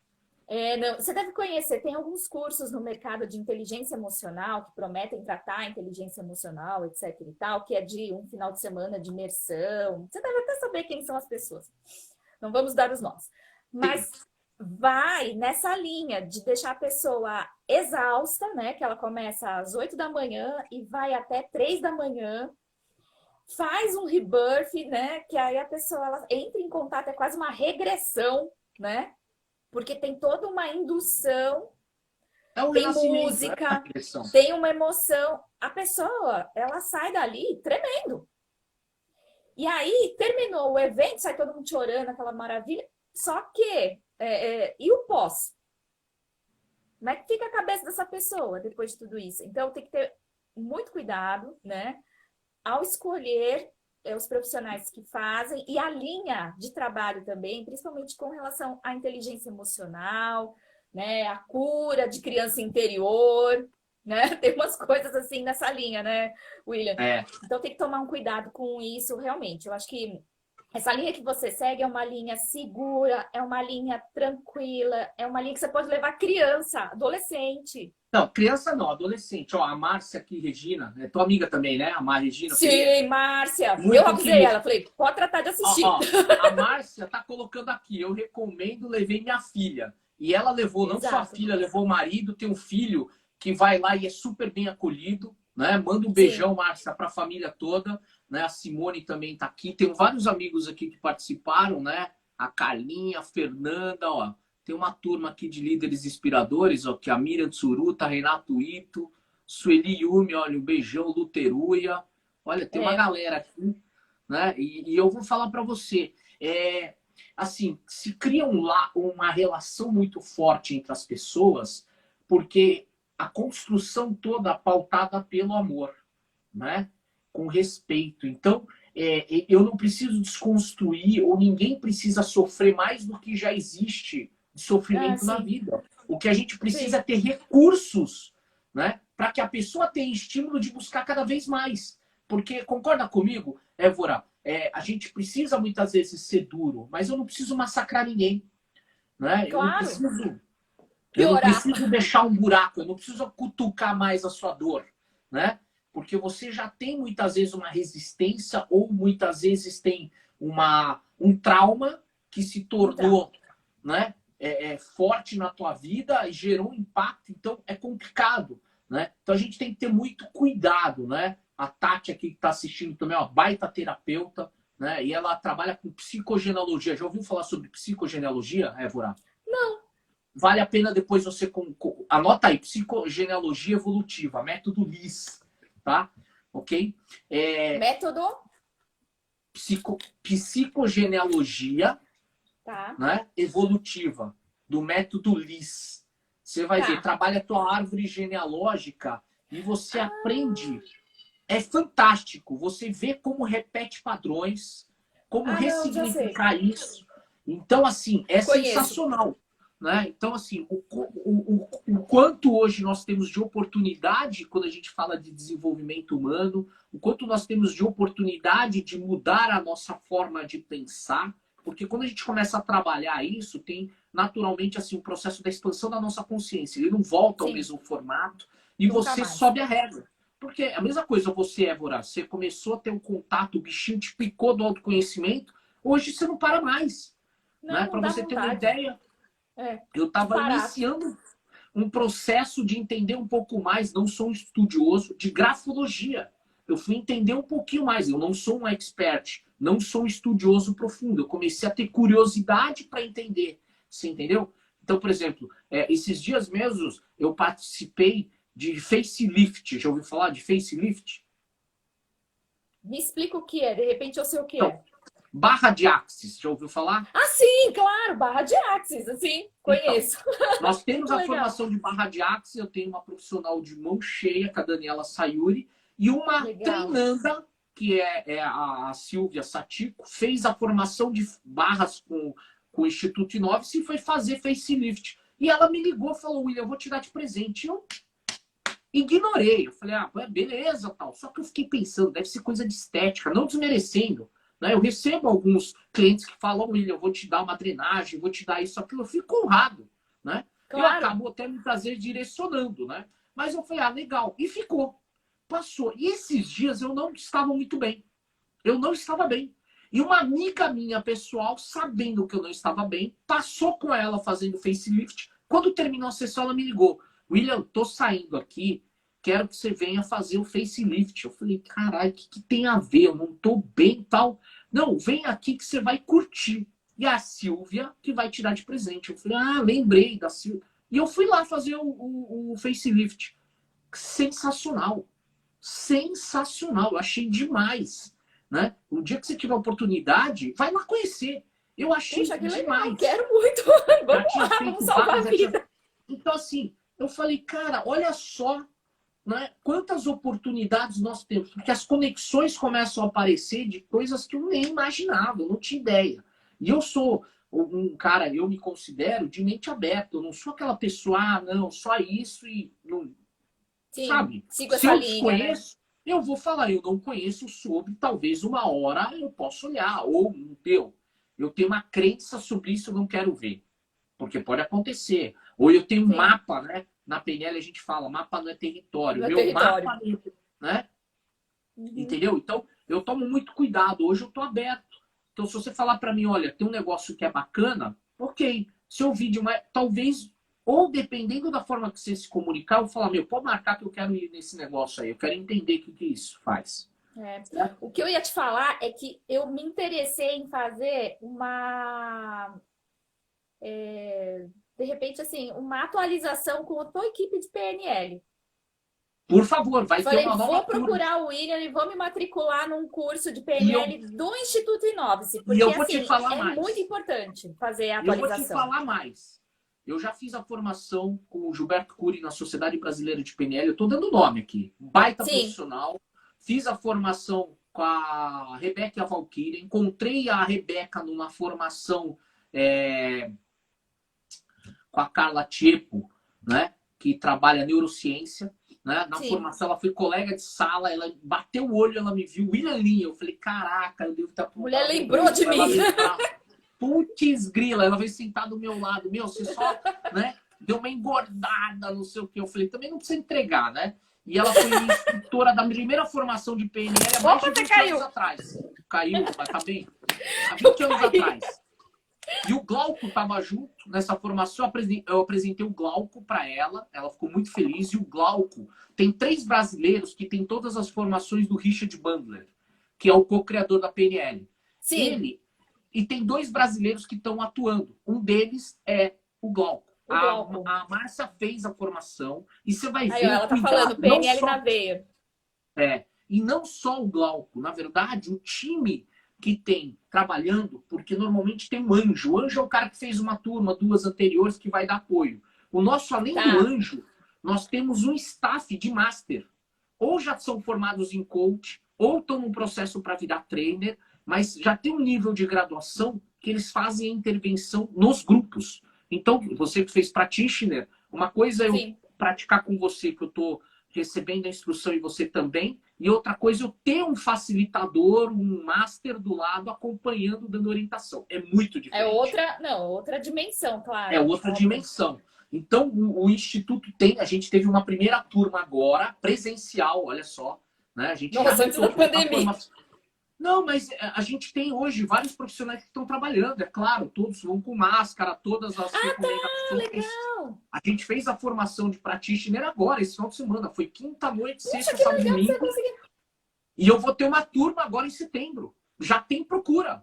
Não, você deve conhecer, tem alguns cursos no mercado de inteligência emocional que prometem tratar a inteligência emocional, etc e tal, que é de um final de semana de imersão. Você deve até saber quem são as pessoas. Não vamos dar os nomes. Sim. Mas vai nessa linha de deixar a pessoa exausta, né? Que ela começa às 8 da manhã e vai até 3 da manhã, faz um rebirth, né? Que aí a pessoa ela entra em contato, é quase uma regressão, né? Porque tem toda uma indução, É um tem renascimento, é uma música, regressão. tem uma emoção. A pessoa, ela sai dali tremendo. E aí, terminou o evento, sai todo mundo chorando, aquela maravilha. Só que, e o pós? Como é que fica a cabeça dessa pessoa depois de tudo isso? Então, tem que ter muito cuidado, né? Ao escolher os profissionais que fazem e a linha de trabalho também, principalmente com relação à inteligência emocional, né? A cura de criança interior, né? Tem umas coisas assim nessa linha, né, William? É. Então tem que tomar um cuidado com isso realmente. Eu acho que essa linha que você segue é uma linha segura, é uma linha tranquila, é uma linha que você pode levar criança, adolescente. Não, criança não, adolescente. Ó, a Márcia aqui, Regina, é tua amiga também, né? A Mar Regina Pereira. Sim, Márcia. Eu Muito avisei querida. ela, falei, pode tratar de Ó, assistir. ó, a Márcia tá colocando aqui, eu recomendo, levei minha filha. E ela levou, não só a Exato. filha, levou o marido, tem um filho que vai lá e é super bem acolhido, né? Manda um Sim. beijão, Márcia, para a família toda, né? A Simone também tá aqui. Tem vários amigos aqui que participaram, né? A Carlinha, a Fernanda, ó. Tem uma turma aqui de líderes inspiradores, ó, que é a Miriam Tsuruta, Renato Ito, Sueli Yumi, olha, um beijão, Luteruia. Olha, tem uma É, galera aqui, né? E eu vou falar para você, assim, se cria uma relação muito forte entre as pessoas, porque a construção toda é pautada pelo amor, né? Com respeito. Então, eu não preciso desconstruir, ou ninguém precisa sofrer mais do que já existe de sofrimento na sim, vida. O que a gente precisa sim. é ter recursos, né? Para que a pessoa tenha estímulo de buscar cada vez mais. Porque, concorda comigo, Évora? A gente precisa muitas vezes ser duro, mas eu não preciso massacrar ninguém, né? Claro, Eu não piorar. preciso deixar um buraco, eu não preciso cutucar mais a sua dor, né? Porque você já tem muitas vezes uma resistência ou muitas vezes tem um trauma que se Um trauma. tornou, né, forte na tua vida e gerou um impacto, então é complicado, né? Então a gente tem que ter muito cuidado, né? A Tati aqui que está assistindo também é uma baita terapeuta, né? E ela trabalha com psicogenealogia. Já ouviu falar sobre psicogenealogia, Évora? Não. Vale a pena depois você anota aí, psicogenealogia evolutiva, método LIS, tá? Ok? Método? Psicogenealogia, Tá, né, evolutiva, do método LIS. Você vai ver, tá. trabalha a tua árvore genealógica e você aprende. É fantástico. Você vê como repete padrões, como Não, já sei. ressignificar isso. Então, assim, é Conheço. sensacional. Né? Então, assim, o quanto hoje nós temos de oportunidade quando a gente fala de desenvolvimento humano, o quanto nós temos de oportunidade de mudar a nossa forma de pensar, Porque quando a gente começa a trabalhar isso, tem naturalmente assim, o processo da expansão da nossa consciência. Ele não volta ao Sim, mesmo formato e nunca você mais. sobe a régua. Porque a mesma coisa você, Évora, você começou a ter um contato, o bichinho te picou do autoconhecimento, hoje você não para mais. Né? Não, não Para dá você ter uma vontade. ideia, É, eu de estava parar. iniciando um processo de entender um pouco mais, não sou um estudioso, de grafologia. Eu fui entender um pouquinho mais. Eu não sou um expert, não sou um estudioso profundo. Eu comecei a ter curiosidade para entender. Você entendeu? Então, por exemplo, esses dias mesmos eu participei de facelift. Já ouviu falar de facelift? Me explica o que é, de repente eu sei o que Então, é. barra de axis. Já ouviu falar? Ah, sim, claro, barra de axis, assim, Então, conheço. nós temos a Legal, formação de barra de axis, eu tenho uma profissional de mão cheia, com a Daniela Sayuri, e uma legal. treinanda, que é a Silvia Satico, fez a formação de barras com o Instituto Inovis e foi fazer facelift. E ela me ligou e falou, William, eu vou te dar de presente. Eu ignorei. Eu falei, ah, beleza, tal. Só que eu fiquei pensando, deve ser coisa de estética, não desmerecendo. Né? Eu recebo alguns clientes que falam, William, eu vou te dar uma drenagem, vou te dar isso, aquilo. Eu fico honrado. Né? Eu Claro. acabo até muitas vezes direcionando. Né? Mas eu falei, ah, legal. E ficou. Passou. E esses dias eu não estava muito bem. Eu não estava bem. E uma amiga minha pessoal, sabendo que eu não estava bem, passou com ela fazendo facelift. Quando terminou a sessão, ela me ligou. William, tô saindo aqui, quero que você venha fazer o facelift. Eu falei, caralho, o que tem a ver? Eu não tô bem e tal. Não, vem aqui que você vai curtir. E a Silvia que vai tirar de presente. Eu falei, ah, lembrei da Silvia. E eu fui lá fazer o facelift. Sensacional. Sensacional. Eu achei demais. Né? O dia que você tiver oportunidade, vai lá conhecer. Eu achei Puxa, que legal, demais. quero muito. Já Vamos tinha lá, vamos feito salvar barras, a já tinha... vida. Então, assim, eu falei, cara, olha só, né, quantas oportunidades nós temos. Porque as conexões começam a aparecer de coisas que eu nem imaginava, eu não tinha ideia. E eu sou um cara, eu me considero de mente aberta. Eu não sou aquela pessoa, ah, não, só isso e não, Sim, sabe? sigo Se essa eu linha, né? desconheço, eu vou falar, eu não conheço sobre, talvez uma hora eu possa olhar, ou não teu. Eu tenho uma crença sobre isso, eu não quero ver. Porque pode acontecer. Ou eu tenho um Sim, mapa, né? Na PNL a gente fala, mapa não é território. meu Meu território. mapa, né? Uhum. Entendeu? Então, eu tomo muito cuidado. Hoje eu tô aberto. Então, se você falar para mim, olha, tem um negócio que é bacana, ok. Se eu vi de uma... Talvez, ou dependendo da forma que você se comunicar, eu vou falar, meu, pode marcar que eu quero ir nesse negócio aí. Eu quero entender o que isso faz. É. Certo? O que eu ia te falar é que eu me interessei em fazer uma, de repente, assim, uma atualização com a tua equipe de PNL. Por favor, vai ter Falei, uma nova vou turma. procurar o William e vou me matricular num curso de E eu, PNL do Instituto Inovice, e porque, eu vou te assim, falar é muito mais. importante fazer a Eu vou te atualização. falar mais. Eu já fiz a formação com o Gilberto Cury na Sociedade Brasileira de PNL. Eu estou dando nome aqui. Baita Sim, profissional. Fiz a formação com a Rebeca Valkyria. Encontrei a Rebeca numa formação com a Carla Tiepo, né? Que trabalha neurociência. Né? Na sim. formação, ela foi colega de sala. Ela bateu o olho, ela me viu. William Lin. Eu falei, caraca, eu devo estar pronto. Mulher lembrou de Ela mim. lembrar. Putz, grila, ela veio sentar do meu lado. Meu, você só, né, deu uma engordada, não sei o que. Eu falei, também não precisa entregar, né? E ela foi minha instrutora da primeira formação de PNL há mais Opa, de você 20 anos caiu. atrás. Caiu, mas tá bem? Há Eu 20 anos caí. atrás. E o Glauco estava junto nessa formação. Eu apresentei o Glauco para ela. Ela ficou muito feliz. E o Glauco tem 3 brasileiros que têm todas as formações do Richard Bandler, que é o co-criador da PNL. Sim, Ele e tem 2 brasileiros que estão atuando. Um deles é o Glauco. o Glauco. A Márcia fez a formação e você vai Aí, ó, ver o ela tá falando cuidado. Não PNL na só veia. e não só o Glauco. Na verdade, o time que tem trabalhando, porque normalmente tem um anjo. O anjo é o cara que fez uma turma, 2 anteriores, que vai dar apoio. O nosso, além do Tá, anjo, nós temos um staff de master. Ou já são formados em coach, ou estão no processo para virar trainer, mas já tem um nível de graduação que eles fazem a intervenção nos grupos. Então, você que fez practitioner, uma coisa é eu sim. praticar com você, que eu estou recebendo a instrução e você também. E outra coisa, eu ter um facilitador, um master do lado acompanhando, dando orientação. É muito diferente. Outra dimensão, claro. É outra dimensão. Então, o Instituto a gente teve uma primeira turma agora, presencial, olha só. Né? A gente Nossa, antes da pandemia. Não, mas a gente tem hoje vários profissionais que estão trabalhando, é claro, todos vão com máscara, todas as recomendações. Legal. A gente fez a formação de practitioner agora, esse final de semana. Foi quinta-noite, sexta, que sábado, legal que domingo. você conseguiu. E eu vou ter uma turma agora em setembro. Já tem procura.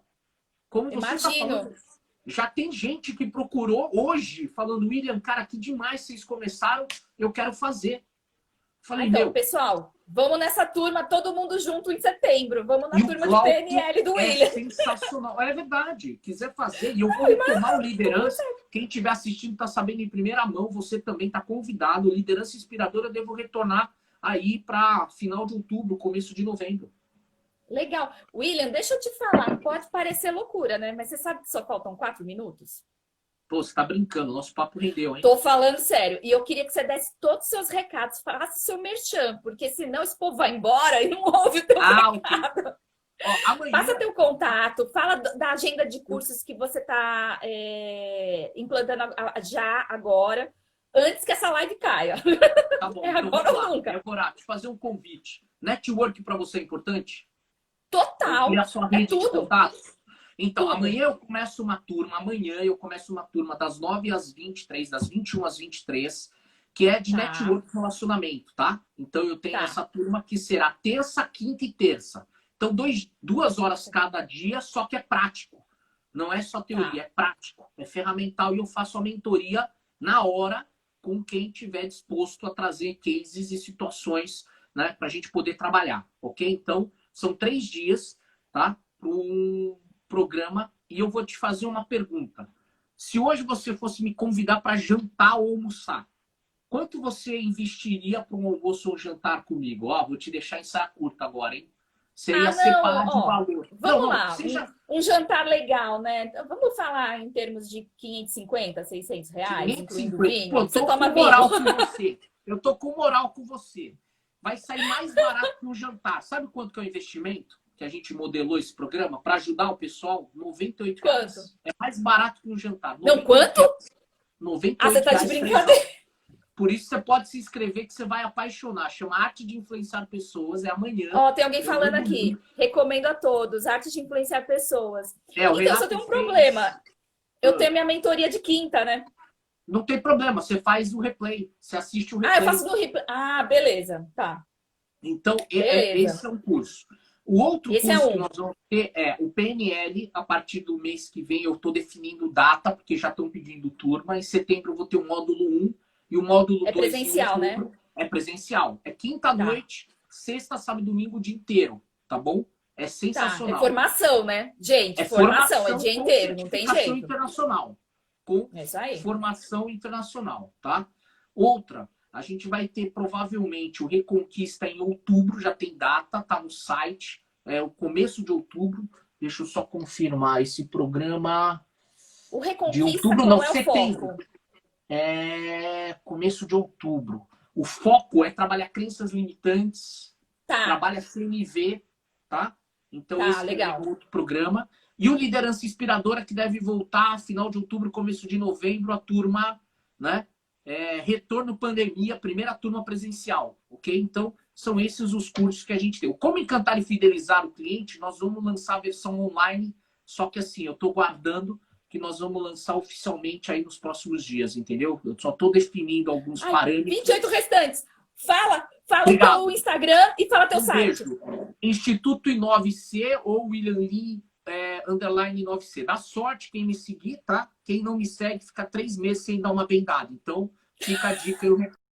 Como você está falando. Já tem gente que procurou hoje, falando, William, cara, que demais vocês começaram, eu quero fazer. Falei, então, pessoal, vamos nessa turma, todo mundo junto em setembro. Vamos na turma de PNL do William. É sensacional. É verdade. Quiser fazer, e eu vou retomar o Liderança. Quem estiver assistindo está sabendo em primeira mão, você também está convidado. Liderança Inspiradora, eu devo retornar aí para final de outubro, começo de novembro. Legal. William, deixa eu te falar, pode parecer loucura, né? Mas você sabe que só faltam 4 minutos? Pô, você tá brincando, nosso papo rendeu, hein? Tô falando sério. E eu queria que você desse todos os seus recados, faça o seu merchan, porque senão esse povo vai embora e não ouve o teu recado. Okay. Ó, amanhã... Passa teu contato, fala da agenda de cursos que você tá implantando já agora, antes que essa live caia. Tá bom, é então agora ou nunca. Agora, te fazer um convite. Network para você é importante? Total. E a sua rede tudo. de contatos? Então, tudo. Amanhã eu começo uma turma das 9 às 23, das 21 às 23, que é de network e relacionamento, tá? Então, eu tenho essa turma que será terça, quinta e terça. Então, 2 horas cada dia, só que é prático. Não é só teoria, é prático, é ferramental. E eu faço a mentoria na hora com quem estiver disposto a trazer cases e situações, né, para a gente poder trabalhar, ok? Então, são 3 dias, tá? Para um programa. E eu vou te fazer uma pergunta. Se hoje você fosse me convidar para jantar ou almoçar, quanto você investiria para um almoço ou jantar comigo? Ó, vou te deixar em saia curta agora, hein? Seria separar de valor. Vamos lá, um jantar legal, né? Vamos falar em termos de 550, 600 reais, incluindo vinho. Pô, você toma moral com você. Eu tô com moral com você. Vai sair mais barato que um jantar. Sabe quanto que é o investimento que a gente modelou esse programa para ajudar o pessoal? R$98. Quanto? É mais barato que um jantar. Não, quanto? R$98. Você tá de brincadeira. Por isso você pode se inscrever que você vai apaixonar. Chama Arte de Influenciar Pessoas. É amanhã. Ó, tem alguém falando aqui. Recomendo a todos. Arte de Influenciar Pessoas. Então, só tem um problema. Eu tenho minha mentoria de quinta, né? Não tem problema. Você faz o replay. Você assiste o replay. Eu faço no replay. Beleza. Tá. Então, esse é um curso. O outro curso que nós vamos ter é o PNL. A partir do mês que vem eu estou definindo data, porque já estão pedindo turma. Em setembro eu vou ter o módulo 1 e o módulo 2. É presencial, né? É presencial. É quinta-noite, sexta, sábado e domingo o dia inteiro. Tá bom? É sensacional. É formação, né? Gente, formação. É dia inteiro, não tem jeito. Internacional. Com formação internacional, tá? Outra, a gente vai ter provavelmente o Reconquista em outubro, já tem data, tá no site, é o começo de outubro. Deixa eu só confirmar esse programa. O Reconquista de outubro, não, setembro. É começo de outubro. O foco é trabalhar crenças limitantes, trabalha CNV, tá? Então esse legal. É outro programa. E o Liderança Inspiradora, que deve voltar final de outubro, começo de novembro, a turma, né? Retorno pandemia, primeira turma presencial, ok? Então, são esses os cursos que a gente tem. O Como Encantar e Fidelizar o Cliente, nós vamos lançar a versão online, só que assim, eu estou guardando que nós vamos lançar oficialmente aí nos próximos dias, entendeu? Eu só estou definindo alguns parâmetros. 28 restantes. Fala o teu Instagram e fala teu site. Instituto I9C ou William Lee _ 9C. Dá sorte quem me seguir, tá? Quem não me segue fica 3 meses sem dar uma vendada. Então, fica a dica e o recado.